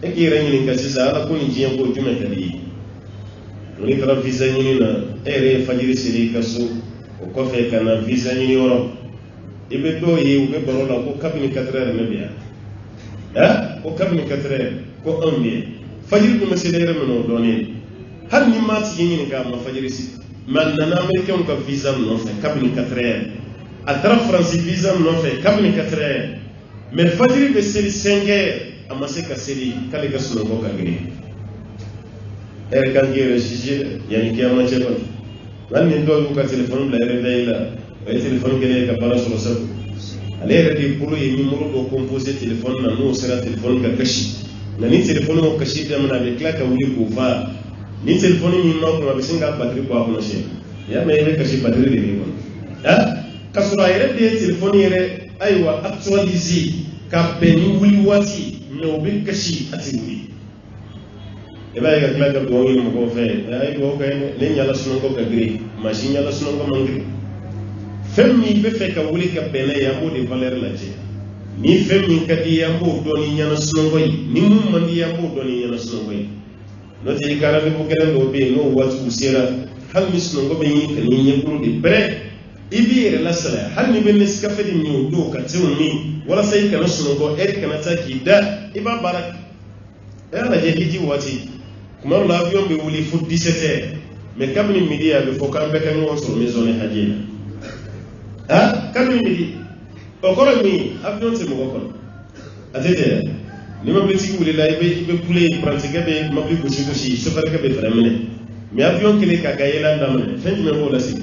e ki reni ka sisa ala ko ni jiyan ko jume tadi ni kala visa ni na ere fajiri seli kaso o ko fe kana visa ni woro ibe do yi ube barola ko kabini 4h me biya ko kabini 4h ko ambi fajiri dum sedere meno doni har ni mati ni ka ma fajiri si man nana américain ko visa no fe kabini 4h atra français visa no fe kabini 4h mais fajiri be seli 5h amase ka seli kale ka suno ko kagiri kan gere jije yani kiyama chebon man ni do ko telephone la réveil la ay telephone gele ka para sur sa ale redi pour yi numéro do composer téléphone na no sera téléphone ka kashi na ni téléphone mo kashi da mana be klaka wuli ko fa ni téléphone ni ma ko be singa batterie ko ko she ya me be kashi batterie de ni ko kasura yere de téléphone yere aywa actualiser ka beni wuli wati no be kashi ati wuli eba ga klaka do ngi mo ko fe ay do ko ne nyala suno ko ka gri machine nyala suno ko mangri femmi be fe ka wuli ka bene ya mo de valeur la je ni femmi ka di ya mo do ni nyala suno ko ni mum man di ya mo do ni nyala suno ko no ti kara be ko kere do be no watu usira hal mi suno ko be ni ka ni nyebru di bre ibire la sala hal ni be nes ka fe di ni do ka tumi wala sai ka suno ko kana ta ki da iba barak ya la je hiji wati kuma l'avion be wuli fu 17h mais kabni midi ya be fo kan be kan won sur maison ne haji kabni midi o koro mi avion te mo ko atete ni ma beti wuli la be poulet pratique be ma bi ko ci chauffeur ka be vraiment mais avion kele ka gayela ndam fen me mo la si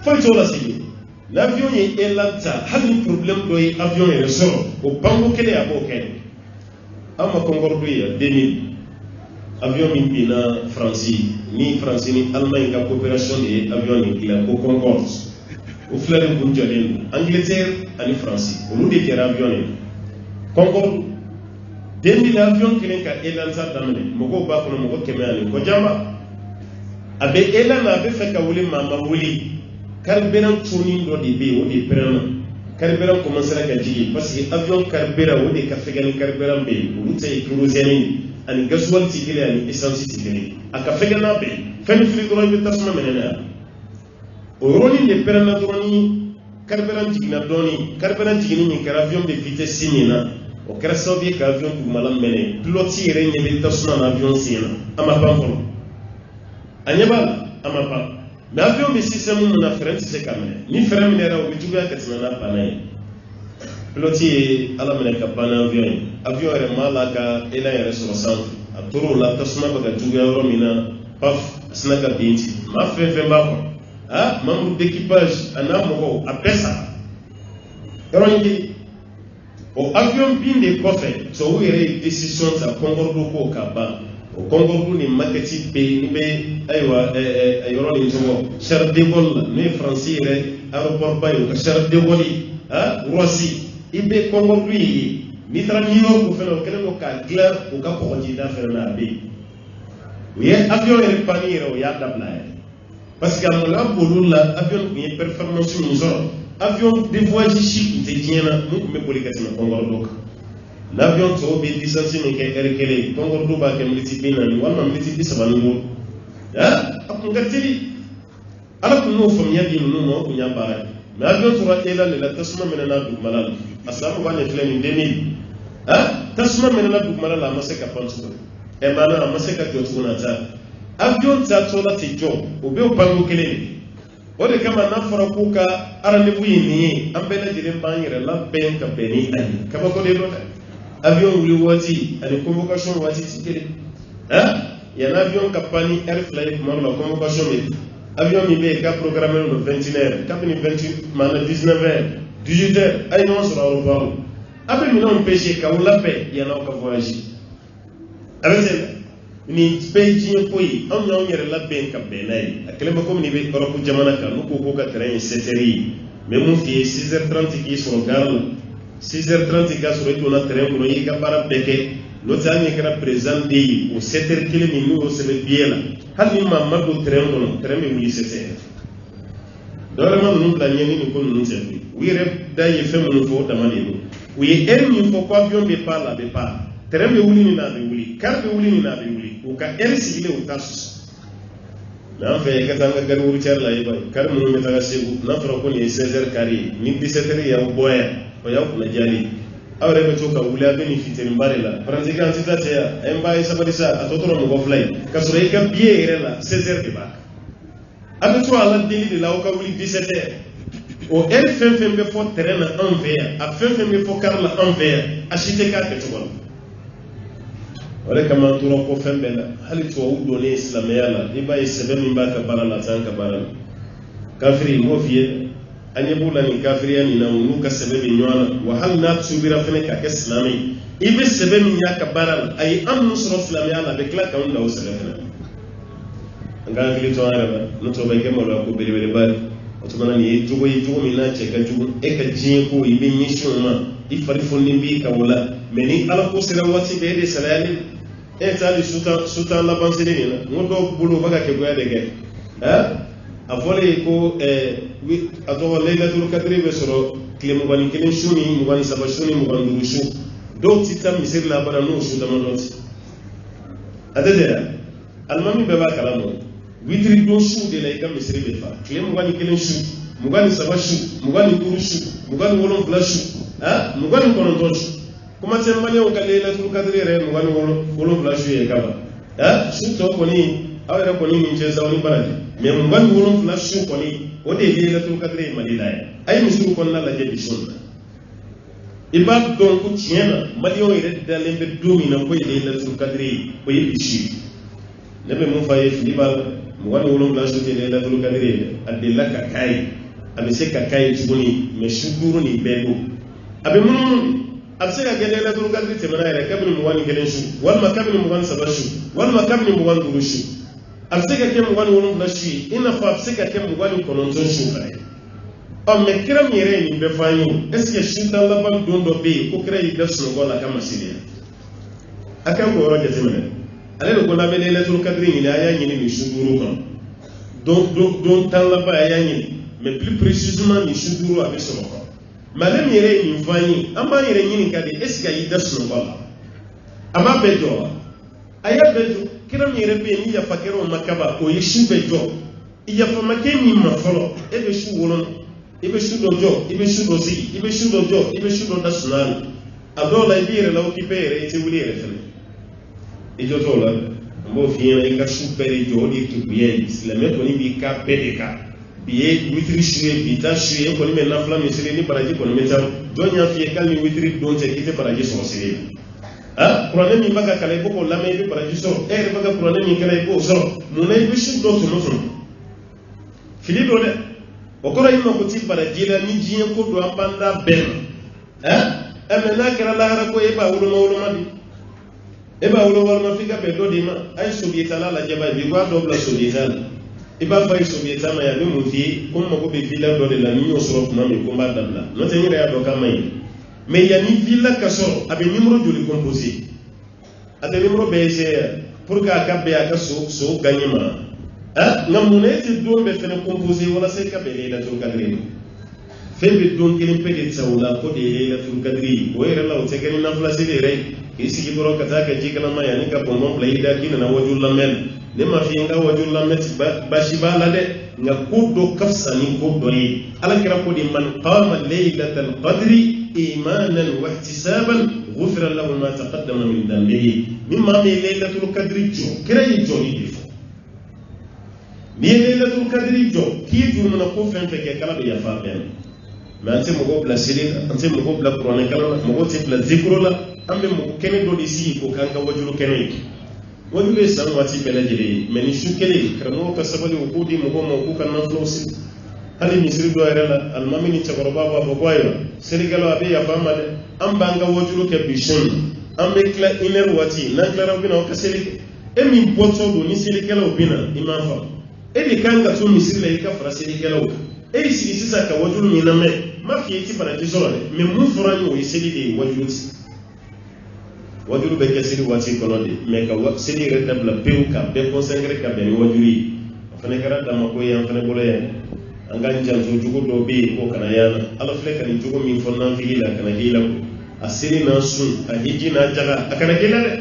fo to la si l'avion est elata hali problème do avion e soro o bango kele abo kele amma kongordu ya 2000 avion min bina France ni Allemagne ka coopération de avion ni kila ko Concorde o flare bu jalen Angleterre ani France o de kera avion ni Concorde 2000 avion kilen ka elanza damne mogo ba ko mogo kemani ko jamba abe elana be feka wuli mama wuli carburant tuning do di be o di prena carburant commencer ka jigi parce que avion carburant o de ka fegani carburant be o tay kerosene ani gasoil tigile ani essence tigile aka fegana be fen fili do be tasma menena o roni de prena do ni carburant tigina doni carburant tigini ni avion de vitesse simina o kera sabi ka avion du malam mene pilote yere ne be tasma na avion sina ama pamfolo anyaba ama pa mais avion be système na frente se kamene ni frame ne ra o bijuga ka tsana na panai pilote ala mene ka pana avion yere mala ka ela yere sur centre a toro la tasma ba ka juga euro mina paf snaka binti ma fe ba ko membre d'équipage ana mɔgɔw a bɛɛ sara yɔrɔ kelen o avion bin de kɔfɛ tubabu yɛrɛ ye décision ta Concorde ko ka ban o Concorde ni maquette bɛ yen ni bɛ ayiwa yɔrɔ nin tɔgɔ Charles de Gaulle la n'o ye Faransi yɛrɛ aéroport ba ye o ka Charles de Gaulle Roissy i bɛ Concorde ye n'i taara New York o fɛnɛ o kɛlen don k'a dilan o ka kɔgɔjida fɛnɛ na a bɛ yen u ye avion yɛrɛ panne yɛrɛ o y'a dabila yɛrɛ parce que a mun bolo la avion tun ye performance min sɔrɔ avion de voyage si tun tɛ diɲɛ na mun tun bɛ boli ka tɛmɛ Concorde kan l'avion tɔw bɛ distance min kɛ heure kelen Concorde b'a kɛ miniti 40 walima miniti 35 a kun ka teli ala tun n'o faamuya di ninnu ma o kun y'a baara ye mais avion tora e la de la tasuma mɛnɛna dugumala la a sababu b'a ne filɛ nin 2000 tasuma mɛnɛna dugumala la a ma se ka pan tuguni maanaam a ma se ka jɔ tuguni a ta avion taatɔ la tɛ jɔ o bɛ o bango kelen de o de kama n'a fɔra k'u ka rendez-vous ye nin ye an bɛɛ lajɛlen b'an yɛrɛ labɛn ka bɛn ni a ye kabako de don dɛ avion wuli waati ani convocation waati tɛ kelen yanni avion ka pan ni heure fila ye tuma dɔ la convocation bɛ avion min bɛ yen k'a programme don 21h kabini 19h 18h a ye ɲɔgɔn sɔrɔ aéroport a bɛ minɛnw pêcher k'aw labɛn yanni aw ka voyage a bɛ se nin bɛɛ diɲɛ ko ye anw y'anw yɛrɛ labɛn ka bɛn n'a ye a kɛlen bɛ komi n'i bɛ Europe jamana kan n'u ko ko ka terrain ye 7h ye mais mun f'i ye 6h30 k'i sɔrɔ gare la 6h30 k'a sɔrɔ i donna terrain kɔnɔ i y'i ka baara bɛɛ kɛ n'o tɛ hali n'i kɛra président de ye o 7h kelen min n'u y'o sɛbɛn billet la hali ni maa ma don terrain kɔnɔ terrain bɛ wuli 7h dɔwɛrɛ ma ninnu bila ɲɛ ni nin ko ninnu tɛ koyi u yɛrɛ da ye fɛn minnu fɔ o dama de don u ye heure min fɔ ko avion bɛ pan la a bɛ pan terrain bɛ wuli nin na a bɛ wuli car bɛ wuli nin na a bɛ wuli u ka heure sigilen u t'a susu mais an fɛ i ka taa an ka gare routière la i b'a ye car minnu bɛ taga Segu n'a fɔra ko nin ye 16h carré ye ni 17h y'aw bɔ yan o y'aw kunna jali aw yɛrɛ bɛ to ka wuli a bɛ nin fitiriba de la paranti an tɛ taa cɛ yan a ye n ba ye sabali sa a tɔ tora mɔgɔ fila ye ka sɔrɔ i ka billet yɛrɛ la 16h de b'a a bɛ to a la deli de la aw ka wuli 17h o heure fɛn fɛn bɛ fɔ terrain na anw fɛ yan a fɛn fɛn bɛ fɔ car la anw fɛ yan a si tɛ k'a kɛcogo la o de kama an tora ko fɛn bɛɛ la hali tubabu donnen silamɛya la i b'a ye sɛbɛn min b'a ka baara la t'an ka baara la kafiri n b'o f'i ye an ɲɛ b'u la nin kafiriya nin na u n'u ka sɛbɛn bɛ ɲɔgɔn na wa hali n'a tubira fɛnɛ k'a kɛ silamɛ ye i bɛ sɛbɛn min y'a ka baara la a ye an minnu sɔrɔ silamɛya la a bɛ tila k'anw da o sɛbɛn fɛnɛ an ka hakili to an yɛrɛ la n'o tɔgɔ bɛ kɛ maloya ko belebeleba ye o tuma nin ye jogo ye jogo min n'a cɛ ka jugu e ka diɲɛ ko i bɛ ɲɛsin o ma i fari fununen b'i ka o la mais ni ala ko sera waati bɛɛ e de salayalen e t'a hali sutan laban selen nin na n ko dɔw bolo u bɛ ka kɛgoya de kɛ a fɔlen ye ko a tɔgɔ Laylatul Qadri bɛ sɔrɔ tile 21 su ni 23 su ni 25 su dɔw tɛ taa misiri la abada n'o su damadɔ tɛ a tɛ tɛ yan alimami bɛɛ b'a kalama witiri don su de la i ka misiri bɛ fa tile 21 su 23 su 25 su 27 su 29 su kuma tɛ maliyɛnw ka Laylatul Qadri yɛrɛ 27 su ye kaba su tɔ kɔni aw yɛrɛ kɔni nin cɛ sawo ni baraji mais 27 su kɔni o de ye Laylatul Qadri ye Mali la yan a ye misiriw kɔnɔna lajɛ bi sun na i b'a dɔn ko tiɲɛ na maliyɛnw yɛrɛ dalen bɛ don min na ko ye Laylatul Qadri ye o ye bi su ne bɛ mun fɔ a ye fili b'a la 27 su tɛ Laylatul Qadri ye a delila ka k'a ye a bɛ se ka k'a ye tuguni mais su 5 nin bɛɛ don a bɛ munumunu a bɛ se ka kɛ Laylatul Qadri tɛmɛna yɛrɛ kabini 21 su walima kabini 23 su walima kabini 25 su a bɛ se ka kɛ 27 su ye i n'a fɔ a bɛ se ka kɛ 29 su fana ye mais kira min yɛrɛ ye nin bɛɛ fɔ an ye est ce que su tan laban don dɔ bɛ yen ko kira y'i da sunɔgɔ la a ka masiriya a kan k'o yɔrɔ jateminɛ ale de ko n'a bɛ Laylatul Qadri ɲini a y'a ɲini nin su 5 kan don tan laban a y'a ɲini mais plus précisément nin su 5 a bɛ sɔrɔ kan mais ale min yɛrɛ ye nin fɔ an ye an b'an yɛrɛ ɲini ka de est ce que a y'i da sunɔgɔ la a m'a bɛɛ jɔ wa a y'a bɛɛ jɔ kira min yɛrɛ bɛ yen ni yafa kɛra o ma kaba o ye su bɛɛ jɔ yafa ma kɛ min ma fɔlɔ e bɛ su wolon i bɛ su dɔ jɔ i bɛ su dɔ sigi i bɛ su dɔ jɔ i bɛ su dɔ da sunna la a dɔw la i b'i yɛrɛ la occupé yɛrɛ i tɛ wuli yɛrɛ fɛnɛ i jɔ t'o la n b'o f'i ɲɛna i ka su bɛɛ de jɔ o de ye kegunya ye silamɛ kɔni b'i ka bɛɛ de kan bi ye witiri su ye bi ta su ye e kɔni bɛ nafila min siri ni baraji kɔni bɛ taa jɔn y'a f'i ye k'ali ni witiri don cɛ k'i tɛ baraji sɔrɔ siri kuranɛ min b'a ka kalan i b'o k'o lamɛn i bɛ baraji sɔrɔ e yɛrɛ b'a ka kuranɛ min kalan i b'o sɔrɔ munna i bɛ su dɔ tɔmɔ tɔmɔ fili do de o koro yima ko ti bara jila ni jiye ko do ambanda ben amena kala lara ko e ba wulo ma di e ba wulo ma figa be do di ma ay sobieta la jaba bi gwa do bla sobieta e ba fay sobieta ma ya be mo fi ko mo ko be villa do de la ni o soro kuma mi ko ba dabla no te ni ya do kamay mais ya ni villa ka soro abe numéro joli composé ate numéro be c'est pour ka be aka so ganyema ngam ne ti do be fene composé wala c'est ka be la to kadri febe don kelin pege tsawla ko de laylatul qadri o yere law te kelin na place de rey isi ki boro kata ka jikala ma yani ka bomon playida kina na wajul lamel ne ma fi nga wajul lamet bashi bala de nga ko do kafsa ni ko do yi ala kira ko di man qama laylatul qadri imanan wa ihtisaban ghufira lahu ma taqaddama min dhanbihi mimma mi laylatul qadri jo kira yi jo ni defo ni laylatul qadri jo ki ju na ko fen fe ke kala be ya fa ben mais ante mogo bla siri ante mogo bla qur'an kala mogo te bla zikro la ambe mo kene do disi ko kanga wajulu kene wajulu san wati bela jere mais ni su kele kramo ka sabali ko di mogo mo ko kan na flosi hali misri do ayala al mamini chagoroba wa bogwayo siri galo abi ya fama de amba nga wajulu ke bishon ambe kla iner wati na kla rabina ka siri e mi boto do ni siri kala obina imafa e di kanga to misri la ka fra siri kala e si sisa ka wajulu ni na me ma fi ti para tisoro me mu fora ni o iseli de wajulu be kesiri wati kono de me ka wa seli retabla peu ka be consacrer ka be wajuri afane kara dama ko yan fane bolo yan anga njal so jugo do be ko kana yana ala fle kan jugo min fonna fi ila kana hila ko asiri na sun a hiji na jaga akana kila de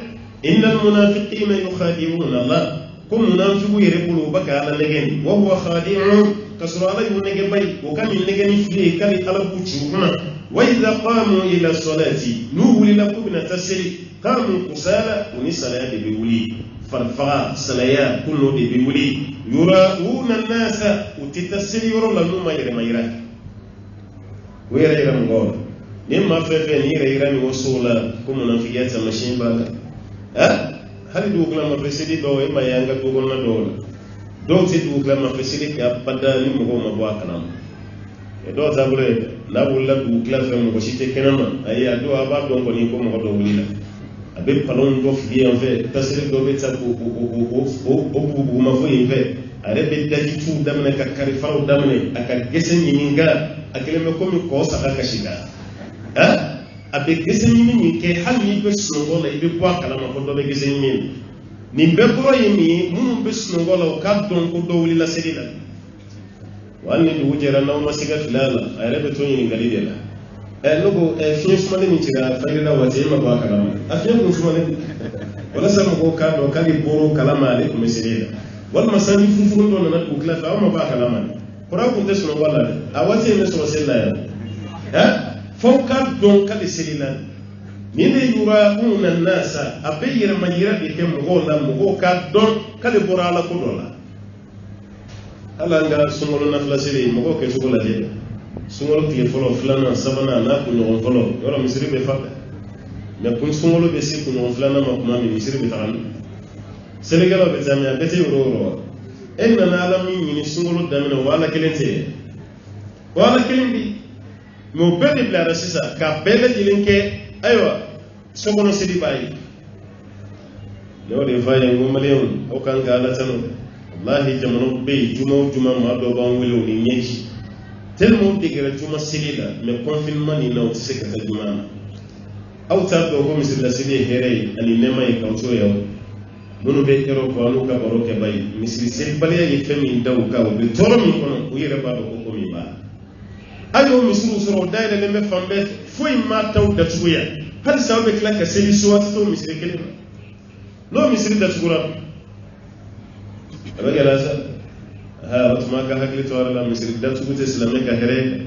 innal munafiqina yukhadi'una Allah kum munafiqu yirqulu baka ala negen wa huwa khadi'un kasro ala yunege bay o kam negeni fi kali ala buci huna wa idha qamu ila salati nuhuli lakubna tasri qamu kusala uni salati bi wuli farfa salaya kullu bi wuli yurauna an-nasa utitasri yoro la numa yere mayra wera yera ngor nimma fefe ni yera ni wasula kum munafiyata mashimba hali dugla ma presidi do e mayanga dugol na do donc c'est tout clairement facile qu'il y a pas d'ani mo ma boa kanam e do zabure na bulla du classe mo ko cité kenama ay ado aba do ko ni ko mo do wulila abe palon do fi en fait tasere do be ta o ma fo en fait arebe daji tu damne ka kari faru damne aka gesen yininga akele me ko mi ko saka kashika abe gesen yimini ke hal ni be so la ibe boa kanama ko do be gesen yimini ni bebro yimi mun bisno ngolo kadon ko dowli la sedila walni du jera naw masiga filala ay rebe to yini galide la logo fiye suma ni tira fayda wati ma ba kalama afiye ko suma ni wala sa ko kado kali boro kalama ale ko mesedila wal masani fufu ndo na ko klafa ma ba kalama qura ko desno wala awati me so sella fo kadon kali sedila nine yurauna an-nasa abayira mayira de tem gola mo ka don kale borala ko dola ala nga sungolo na flasiri mo ko ke sugola de sungolo ti folo flana sabana na ko no folo yoro misiri be fata me kun sungolo be si ko no flana ma kuma mi misiri be tan senegal be tamia bete yoro enna na alami ni sungolo damina wala kelente wala kelendi mo bede bla rasisa ka bele jilenke aywa sokono sidi bayi lewo de faye ngomaleon o kan ga la tanu wallahi jamano be juma ma do ban welo ni nyeji tellement digera juma sidi la me confinement ni law sekata juma aw ta do ko misir la sidi here ani nema e kawto yaw munu be ero ko anu ka baro ke bayi misir sidi baliya yi femi daw ka o be toro mi kono o yere ba ko mi ba ayo misir soro dayre le me fambe foi ma taw da tuya hal sa be kla ka seli so to misir kele no misir da tugura abaga la sa ha watma ka hakli to ala misir da tugu te islame ka here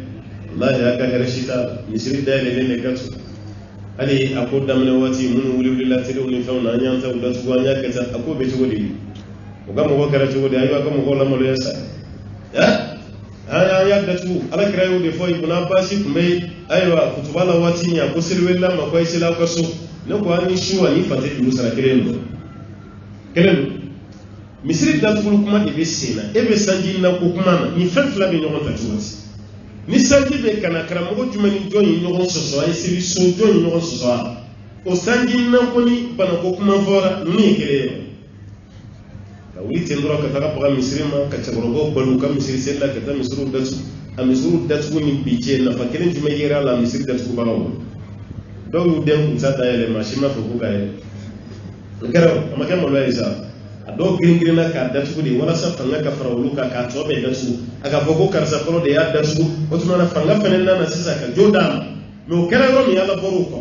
wallahi aka here shita misir da le ne ka tu ali ako damne wati mun wuli wuli la tede woni fawna nyanta da tugu anya ka ta ako be tugu di o ga mo kara tugu di ayo ga mo ko la mo le sa aya ya da tu ala krayo de foi buna basi kumbe aywa kutubala wati nya ko sirwella ma ko isila ko so ne ko ani shuwa ni fate du sara kelendo misiri datugulu kuma de be sena e be sanji na ko kuma na ni fen fla be ɲɔgɔn ta cogo ni sanji be kana karamɔgɔ jumɛn ni jɔn ye ɲɔgɔn sɔsɔ a ye seli so jɔn ye ɲɔgɔn sɔsɔ a o sanji na ko ni bana ko kuma fɔra ninnu ye kelen ye ka wuli ten dɔrɔn ka taga baga misiri ma ka cɛkɔrɔbaw balo ka misiri seli la ka taa misiriw datugu a misiriw datugu ni bi cɛ nafa kelen jumɛn yera la misiri datugubagaw bolo dɔw y'u den kunsa dayɛlɛ maa si ma fɛ k'u ka yɛlɛ o kɛra a ma kɛ maloya ye sa a dɔw girin-girinna k'a datugu de walasa fanga ka fara olu kan k'a tɔ bɛɛ datugu a k'a fɔ ko karisa fɔlɔ de y'a datugu o tuma na fanga fɛnɛ nana sisan ka jo d'a ma mɛ o kɛra yɔrɔ min ala bɔr'o kɔ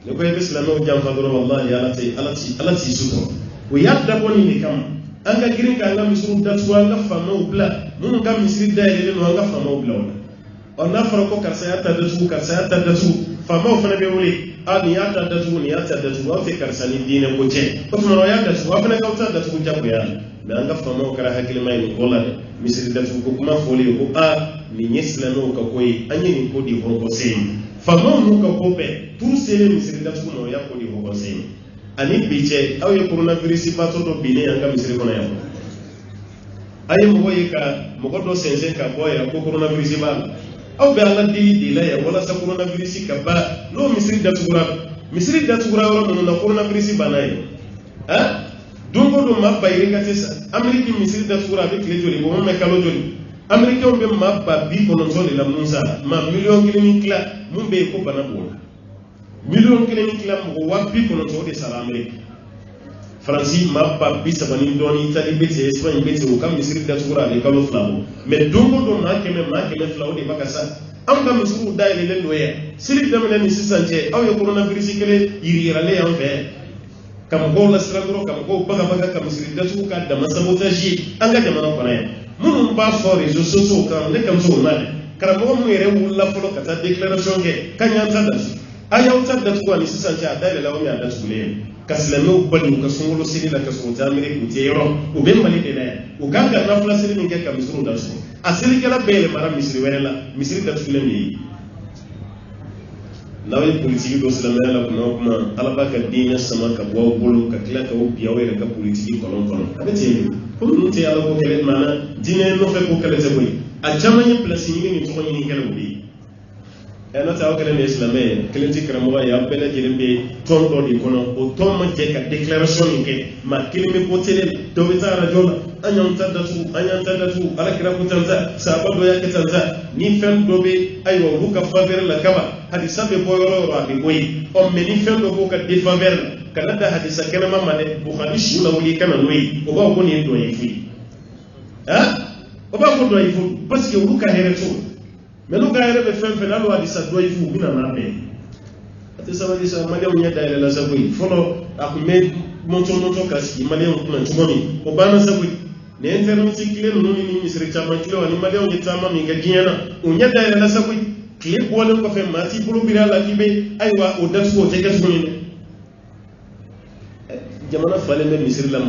ne ko i bɛ silamɛw janfa dɔrɔn walahi ala t'i sutura o y'a dabɔ nin de kama an ka girin k'an ka misiriw datugu an ka faamaw bila minnu ka misiri dayɛlɛlen don an ka faamaw bila o la n'a fɔra ko karisa y'a ta datugu karisa y'a ta datugu faamaw fana bɛ wele nin y'a ta datugu nin y'a ta datugu aw tɛ karisa ni diinɛ ko cɛ o tuma o y'a datugu aw fana k'aw ta datugu jagoya mɛ an ka faamaw kɛra hakilima ye nin ko la dɛ misiri datugu ko kuma fɔlen ko nin ye silamɛw ka ko ye an ye nin ko de fɔ kɔsɛ ye faamaw n'u ka ko bɛɛ turu selen misiri datugu ma o y'a ko de fɔ kɔsɛ ye ani bi cɛ aw ye coronavirus batɔ dɔ binnen an ka misiri kɔnɔ yan a ye mɔgɔ ye ka mɔgɔ dɔ sɛnsɛn ka bɔ yan ko coronavirus b'a la aw bɛ ala deli de la yan walasa coronavirus ka ban n'o misiri datugura yɔrɔ minnu na coronavirus banna ye don o don maa ba yiri ka tɛ sa Amérique misiri datugura a bɛ tile joli bɔ mun bɛ kalo joli Américains bɛ maa ba 90 de la mun sa maa 1,000,000 ni tila mun bɛ yen ko bana b'o la 1,000,000 ni tila mɔgɔ 90 de sara Amérique Faransi maa ba 30 ni dɔɔni Itali bɛ ten Espagne bɛ ten o ka misiri datugura a bɛ kalo 2 bɔ mɛ don o don maa 100 o de b'a ka sa an ka misiriw dayɛlɛlen don yan seli daminɛ ni sisan cɛ aw ye coronavirus kelen yiriyiralen yan fɛ ka mɔgɔw lasiran dɔrɔn ka mɔgɔw bagabaga ka misiri datugu ka dama sabotage ye an ka jamana kɔnɔ yan minnu b'a fɔ réseaux sociaux kan ne ka muso o ma dɛ karamɔgɔ minnu yɛrɛ wulila fɔlɔ ka taa déclaration kɛ ka ɲan ta datugu a y'aw ta datugu ani sisan cɛ a dayɛlɛla aw y'a datugulen ye ka silamɛw bali u ka sunkalo seli la ka sɔrɔ u tɛ Amérique u tɛ yɔrɔ u bɛ Mali de la yan u kan ka nafila seli min kɛ ka misiriw datugu a selikɛla bɛɛ yɛlɛmara misiri wɛrɛ la misiri datugulen de ye n'aw ye politiki dɔ silamɛya la kuma o kuma ala b'a ka diinɛ sama ka bɔ aw bolo ka tila k'aw bi aw yɛrɛ ka politiki kɔlɔn kɔnɔ a bɛ ten de ko ninnu tɛ ala ko kɛlɛ maana diinɛ nɔfɛ ko kɛlɛ tɛ koyi a caman ye place ɲini ni tɔgɔ ɲini kɛlɛ o de ye n'o tɛ aw kɛlen de ye silamɛ ye kelen tɛ karamɔgɔ ye aw bɛɛ lajɛlen bɛ tɔn dɔ de kɔnɔ o tɔn ma jɛ ka déclaration min kɛ maa kelen bɛ bɔ télé la dɔ bɛ taa radio la an y'an ta datugu ala kira ko tan ta sahaba dɔ y'a kɛ tan ta ni fɛn dɔ bɛ ayiwa olu ka faveur la kaba hadisa bɛ bɔ yɔrɔ o yɔrɔ a bɛ bɔ yen mɛ ni fɛn dɔ b'o ka défaveur la kana da hadisa kɛnɛma ma dɛ Bukhari su la wuli kana n'o ye o b'a fɔ ko nin ye dɔ ye foyi o b'a fɔ dɔ ye foyi parce que olu ka hɛrɛ t'o mais n'u ka yɛrɛ bɛ fɛn fɛn hali hadisa dɔ ye fu u bɛna n'a bɛɛ a tɛ sabali sa maliyɛnw ɲɛ dayɛlɛla sa koyi fɔlɔ a tun bɛ mɔntɔn ka sigi maliyɛnw kunna cogo min o banna sa koyi ni internet tile ninnu ni misiri caman tile wa ni maliyɛnw ye taama min kɛ diɲɛ na o ɲɛ dayɛlɛla sa koyi tile bɔlen kɔfɛ maa t'i bolo biri a la k'i bɛ ayiwa o datugu o tɛ kɛ tuguni dɛ jamana falen bɛ misiri la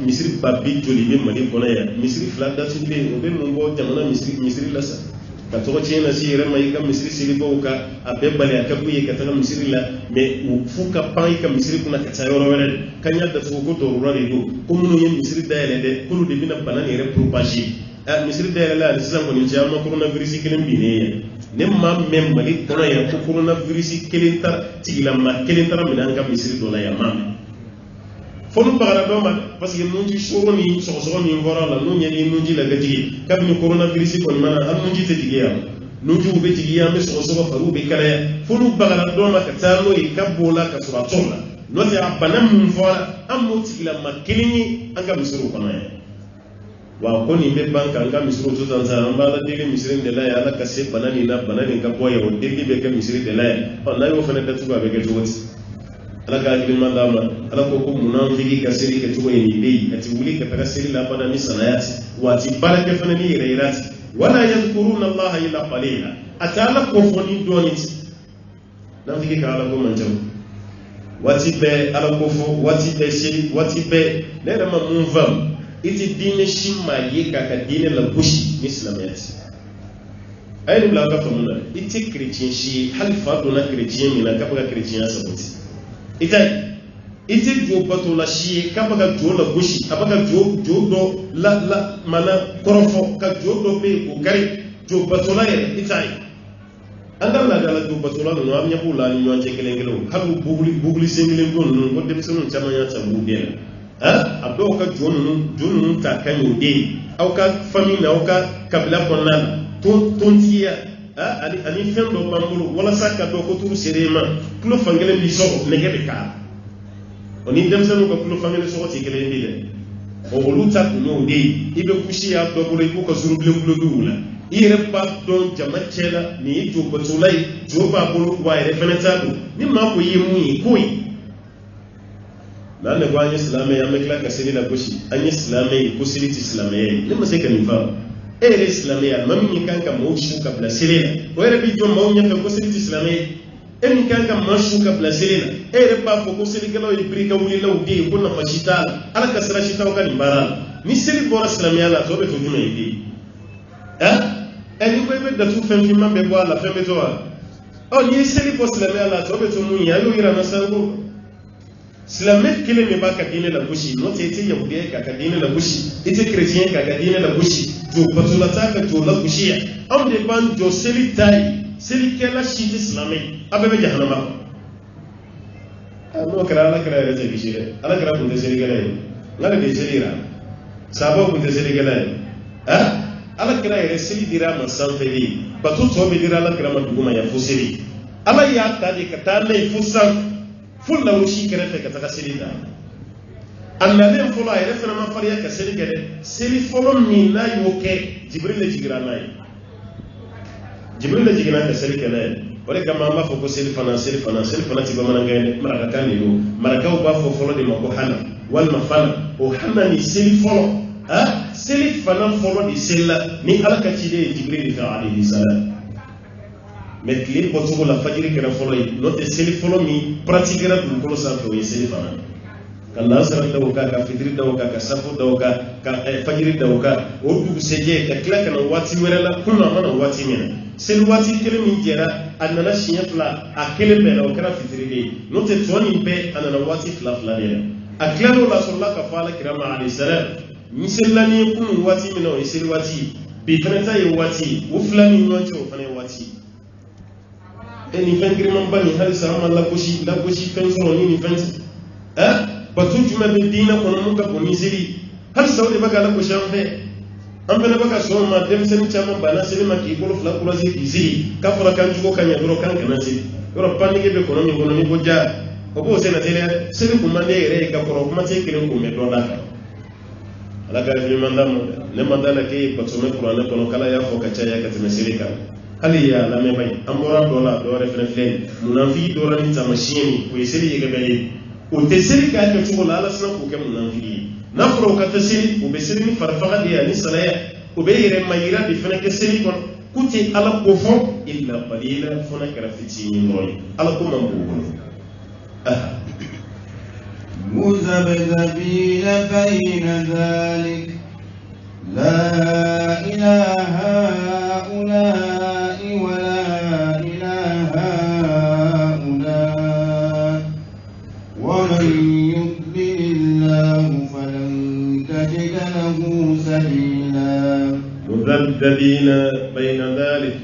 misiri ba bi joli bɛ Mali kɔnɔ yan misiri 2 datugulen o bɛ mun bɔ jamana misiri la sa ka tɔgɔ tiɲɛ na se yɛrɛ ma i ka misiri selibaw ka a bɛɛ bali a ka b'u ye ka taga misiri la mais u f'u ka pan i ka misiri kunna ka taa yɔrɔ wɛrɛ de ka ɲa datugu ko dɔrɔrɔ de don ko minnu ye misiri dayɛlɛ dɛ k'olu de bɛna bana nin yɛrɛ propager misiri dayɛlɛ la sisan kɔni cɛ an ma coronavirus kelen binnen yan ne maa mɛn Mali kɔnɔ yan ko coronavirus kelen tigilama kelen taara minɛ an ka misiri dɔ la yan maa mɛn fo n'u bagara dɔ ma parce que nunji soro ni sɔgɔsɔgɔ min fɔra la n'u ɲɛ ni nunji la ka jigin kabini coronavirus kɔni mana an nunji tɛ jigin yan nunjiw bɛ jigin yan an bɛ sɔgɔsɔgɔ fariw bɛ kalaya fo n'u bagara dɔ ma ka taa n'o ye ka b'o la ka sɔrɔ a tɔw la n'o tɛ a bana min fɔra an m'o tigilama kelen ye an ka misiriw kɔnɔ yan wa ko nin bɛ ban k'an ka misiriw to tan sa an b'a la deli misiri de la yan ala ka se bana nin na bana nin ka bɔ yan o deli bɛ kɛ misiri de la yan n'a y'o fana datugu a bɛ kɛ cogo di ala ka hakilima d'a ma ala ko ko munafiki ka seli kɛcogo ye nin bɛ yen a ti wuli ka taga seli la abada ni sanaya ti wa a ti baara kɛ fana ni yɛrɛ yira ti wala yadhkuruna allaha illa qalila a tɛ ala kofɔ ni dɔɔni ti nafiki ka ala ko man ca waati bɛɛ ala kofɔ waati bɛɛ seli waati bɛɛ ne yɛrɛ ma mun faamu i tɛ diinɛ si maa ye k'a ka diinɛ lagosi ni silamɛya ti a ye nin bila a ka faamu na i tɛ kerecɛn si ye hali fa donna kerecɛn min na k'a bɛ ka kerecɛnya sabati i t'a ye ite jo bato la shie ka baga jo la bushi abaga jo do la mana korofo ka jo do be ko gari jo bato la yere itai andam la dala jo bato la no am nyabu la ni nyanje kelengelo halu bugli sengelen don no ko dem sunu chamanya ta bugela abdo ka jo no ta kanyo de au ka famille au ka kabila konnal tontia ani fendo bambulu wala saka do ko turu serema kulo fangele bi so negebe ka oni dem sanu ko kulo fangele so ti kele ndile o oluta kuno de ibe kushi ya do bulu ko zuru ble bulu dula ire pa don jama chela ni to batulai to ba bulu wa ire feneta do ni ma ko yimu koi lalle kwa islame ya mekla kasiri la kushi an islame ko siliti islame ni ma sai kan fa ere islame ya mami kan ka mo shu ka bla sirena o ere bi jo mo nya ko siliti islame emi kan ka mashu ka bla sirena ere pa ko siliti galo ibri ka wuli law de ko na mashitala ala kasra shitaw kan bara ni siri bora islame ya la to be to juma idi eni ko be da tu fem fi mambe bo ala fem to o ni siri bo islame ya la to be to mu ya yo ira na sango Islamique kile ne ba ka dine la bushi no te te yahudiya ka dine la bushi ite chrétien ka dine la bushi jo batulata ka jo la bushi am de ban jo seli tai seli kela shi islamique ababe jahannama no kara la kara rete bishire ala kara kun de seli gala ngala de seli ra sabo kun de seli gala ala kara re seli dira ma sanfeli batu to be dira la kara ma duguma ya fuseli ala ya ta de ka ta ne fusan fulla wushi kerete ka taka silida annalen fulla ay refna ma fariya ka seli gede seli folo mi na yoke jibril le jigira nay jibril le jigira ka seli kele wala kama ma fo ko seli fana ti ba mana ngene maraka kan ni do maraka ba fo folo de mako hana wal mafana o hana ni seli folo seli fana folo di sella ni alaka ci de jibril fa alayhi salam mais clé pour la fajiri que la folie notre seli folo mi pratiquera pour ko sa ko seli fana kala sara da ka ka fitri da ka safu da ka fajiri da ka o du seje ka kla kana wati werela kuna mana wati mina sel wati kele min jera anana shiya fla akele be la kara fitri de notre toni be anana wati fla de aklano la sallallahu ka fala kirama alayhi salam misellani kun wati mina o seli wati bi fana tay wati o flani nyoncho fana wati ni fengri man bani hal sama la boshi fenso ni fenso batu juma be dina kono mun ka boni siri hal saudi baka la boshi ambe ambe na baka so ma dem sen chama bana siri ma ki bolo fla kula zi bizi ka fala kan jugo kan ya doro kan kana siri yoro pandi ke be kono ni boja o bo sena tele siri ko mande ere ka koro kuma te kiren ko me do da ala ga ni mandam ne mandala ke batu me qur'an kono kala ya fo ka chaya ka teme siri ka hali ya la me bay ambora dola do reflen munafi do rani tamashini ko isiri yega bay o tesiri ka ka tugo la sna ko ke munafi na furo ka tesiri o be siri ni farfaga dia ni salaya o be yere mayira di fena ke siri kon kuti ala ko fo illa qalila fona kara fiti ni moy ala ko man ko مذبذبين بين ذلك لا إله هؤلاء ولا إله هؤلاء ومن يضلل الله فلن تجد له سبيلا مذبذبين بين ذلك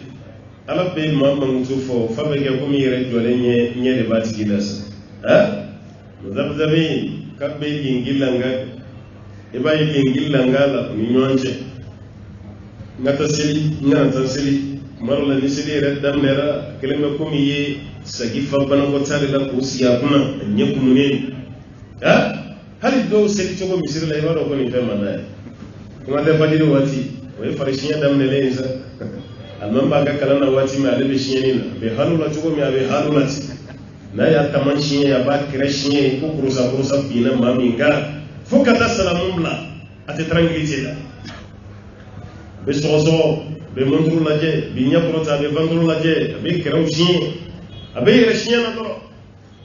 ala be ma mangutufo fabege ko mi rejole nye de bati gidasa muzabzabin kabbe gingilanga ibayi gingilanga la mi nyonje ngata sili ngata sili marla ni sili reddam nera kelme ko mi ye sagi fabana ko tare la ko siya kuna nyekunu ne hali do sili to ko misir la ibaro ko ni tema na kuma da fadiri wati way farishiya dam ne lenza alman ba ga kalana wati ma da bishiye ne be halula to ko mi abe halula ti na ya taman shi ya ba kirashin ko kurusa bina maminga fukata salamun bla ate tranquillité la be sozo be mondru laje bi nya prota be vandru laje be kirashin abe kirashin na to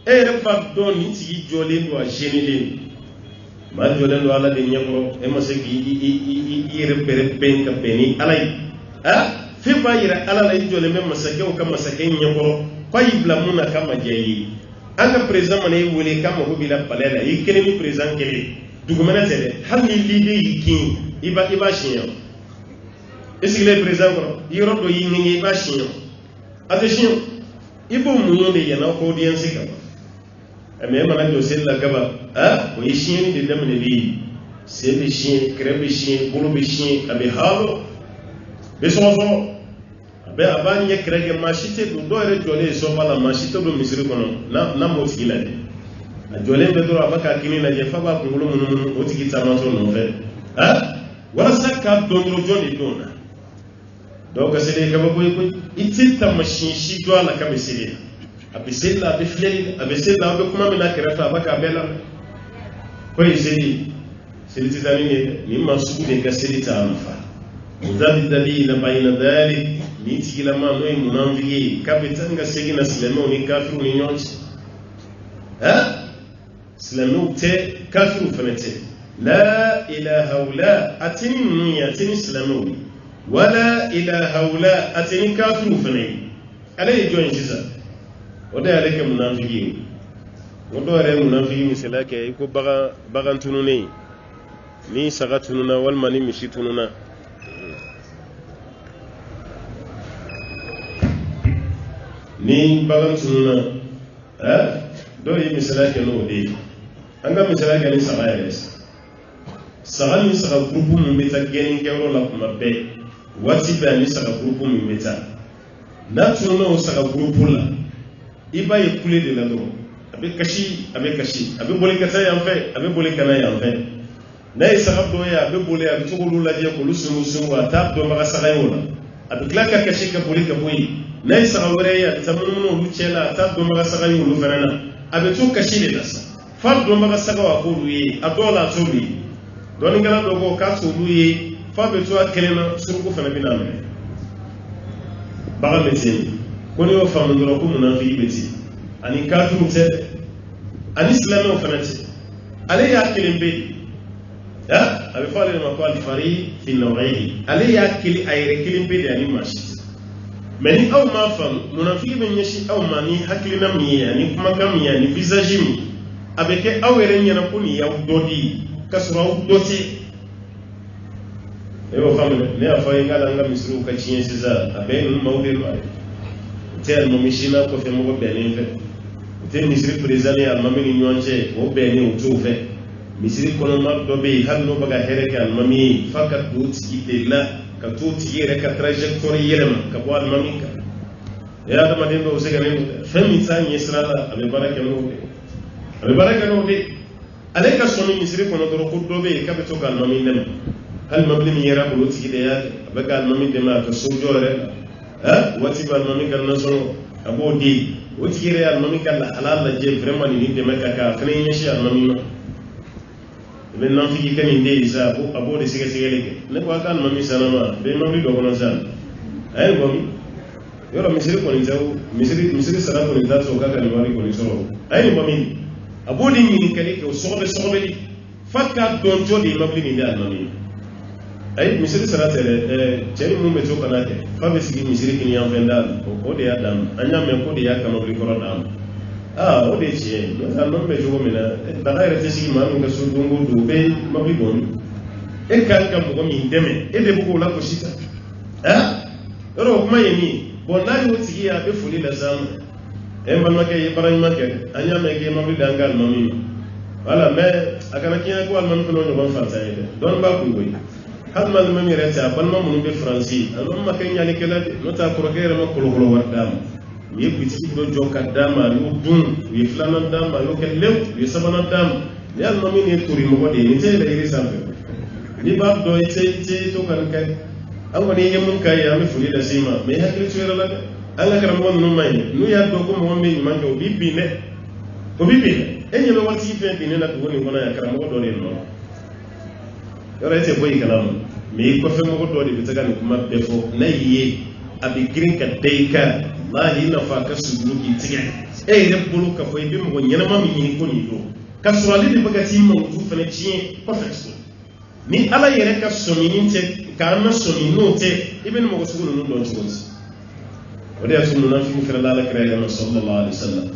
e re fa do ni ti jole do a jenile ma jole do ala de nya pro e ma se ki re pere penka peni alai fi ba yira ala la jole me masake o kama masake nya pro kwa ibla muna kama jayi anga président mané wole kam ko bila palela yikene ni président kele dugumana tele hamni lide yikin iba chien est-ce que le président ko yoro do yingi iba chien attention ibo munyo de yana ko audience ka mais mana do sel la gaba ko chien de demne bi c'est des chiens crève chien bolo be chien abe halo be so be abani ye krege machite do re jole so mala machite do misiri kono na moti gila de a jole be do abaka kini na je fa ba kungulo mun oti kitama so no fe wala sakka do ro jole dona do ka sele ka ba ko itinta mashin shi do ala ka be sele abisela be fleli abisela be kuma mina krefa abaka bela ko iseli sele tizamini ni masuku de ka sele ta amfa mudabidabina baina dhalik niti kila mano yi munamvigi kapitanga segina silemo ni kafiru ni nyonchi silemo te kafiru fanete la ilaha ula atini nuni atini silemo wala ilaha ula atini kafiru fanete alayi join sisa oda ya leke munamvigi odo ya munamvigi misalake iko bagan tunune ni saga tununa walma ni mishi tununa ni bagan tununa do yi misala ke no de anga misala ke ni saga yes saga ni saga groupe mu meta geni ke ro la kuma be wati ba ni saga groupe mu meta na tununa o saga groupe la iba ye kule de la do abe kashi abe boli kata ya mfe abe boli kana ya mfe na yi saga do ya abe boli abe tugulu la je ko lusumu wa tab do maga saga yola abe klaka kashi ka boli ka boyi nay saga wore ya tamuno lu chela ta do maga saga yu lu fanana abe to kashile dasa fa do maga saga wa ko lu yi adola to lu don ngala do go ka to lu yi fa be to akelena sur ko fana biname baga meti ko ni o famu do ko munafi beti ani ka tu te ani islamu fanati ale ya kelimbe abe fa le ma ko al fari fi nawahi ale ya kili ayre kelimbe de ani mashi meni aw ma fam munafiki ben yeshi aw ma ni hakilina miya ni kuma kam ya ni visage mi abeke awere nyana kuni ya dodi kasura doti ebo famle ne afa ngala nga misru ka chinye siza aben mawde ma tel mo mishina ko fe mo benin fe tel misri président ya mami ni nyonje o benin o to fe misri kono ma do be halno baga hereke al mami fakat do tiki la ka to tiyere ka trajectory yelema ka bo almamika ya da madin do se ganen fami tan yesrala abe baraka no de aleka soni misri kono do ko do be ka be to gal mamin nem hal mabni mi yera ko tiki de ya be gal mamin de ma ka so jore wati bal mamin kan naso abo di wati yere al mamin kan halal la je vraiment ni de meka ka fene yeshi al mamin ben nan fiki kan inde isa abo de sige leke ne ko kan mami sanama be mami do kono san ay mami yoro misiri ko ntaw misiri sara ko ntaw so ka kan mami ko ni soro ay mami abo de ni kali ko sobe li fakka don jodi mabli ni dal mami ay misiri sara tere jeni mu meto kanate fa be sigi misiri kin yan vendal ko de adam anya me ko de ya kan mabli ko dam o de ci no sa non be jogo mena da gaire te sigi manu ga su dungu do be mabli gon e kan ka mo mi deme e de bugo la ko sita ro kuma yemi bonali wo tigi ya be fuli la zam e man ma ke baran ma ke anya me ke mabli dangal mami wala me akana kiya ko al man ko no ban fata ide don ba ku goyi had man mami reta ban ma mun be franci alon ma ke nyali ke la no ta ko ke ma ko lo wardam ye biti do joka dama yo dun ye flana dama yo ke lew ye sabana dama ya mami ne turi mo de ni te da iri sampe ni ba do ite to kan kai an wani ye mun kai ya mi fuli da sima me hakri tuera la Allah karam won no mai nu ya do ko mo me man do bibi ne ko bibi enye me wati fe bi ne na ko ni wona ya karam ko do ne no yo rete boy kalam me ko fe mo do de bitaga ni kuma befo na ye abi green ka deika wallahi na fa ka sujuki tiga ne bulu ka foi bi mo nyana ma mi ko ni do ka surali de bagati mo tu fa ne chien perfect ni ala yere ka somi ni te ka na somi no te ibn mo ko sugunu no do chonsi wadi asunu na fi fira la kare ga sallallahu alaihi wasallam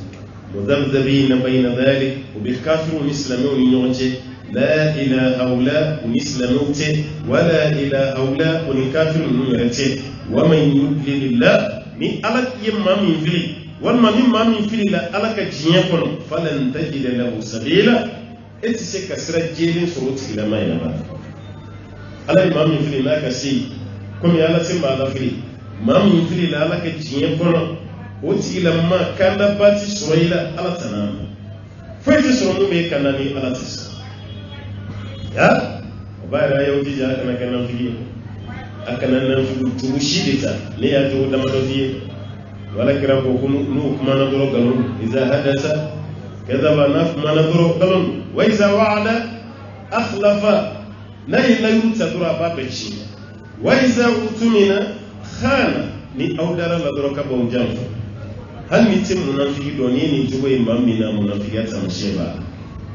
مذبذبين بين ذلك وبالكافر ونسلمون ينوتي لا إله هؤلاء ونسلموت ولا إله هؤلاء ونكافر ونيرتي ومن يضلل الله من ألك يما من فلي والما مما من فلي لا ألك جيكون فلن تجد له سبيلا اتسك سرى جيل سروت إلى ما ينبغي ألا ما من فلي لا كسي كم يالا تنبع لا فلي ما من فلي لا ألك جيكون وتي لما كان باتي سريلا ألا تنام فايت سرمو بيكانني ألا تسر ya bayar yau ji ja kana kana fiye akana nan fi tushi dita ne ya to da madofi wala kira ko nu kuma na doro galon idza hadasa kadaba naf ma na doro galon wa idza wa'ada akhlafa la yuta dura babaci wa idza utumina khana ni audara la doro ka bon jamfa hal mitin munafiki doni ni jugo imamina munafikata msheba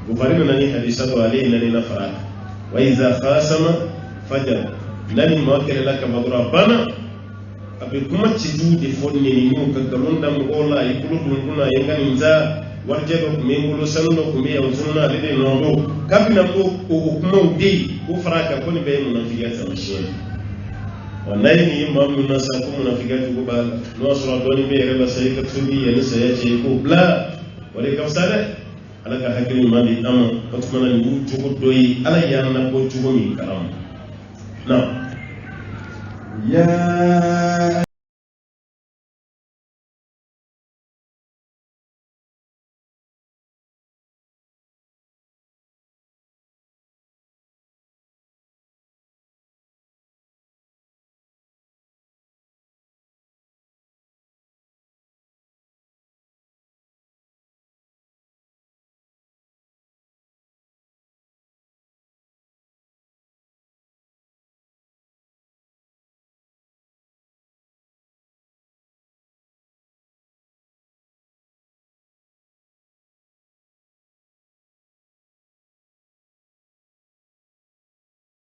kufarika nani hadisatu alayhi nani nafara wa idha khasama fajar nani mawakala laka madura bana abikuma chidudi fonni ni nyuka kalunda mgola ikulu dunguna yengani nza warjego kumengulu sanuno kumia uzuna lede nondo kabina ukuma udi ufaraka koni bayi munafikata msheba wanayi ni imamu nasa kumunafigati kubala nuasura doni beye reba sayika tubi ya nisa ya cheiku bla wale kafsare alaka hakili mali ama katumana ni ujugo doi ala yana ko jugo ni karam na ya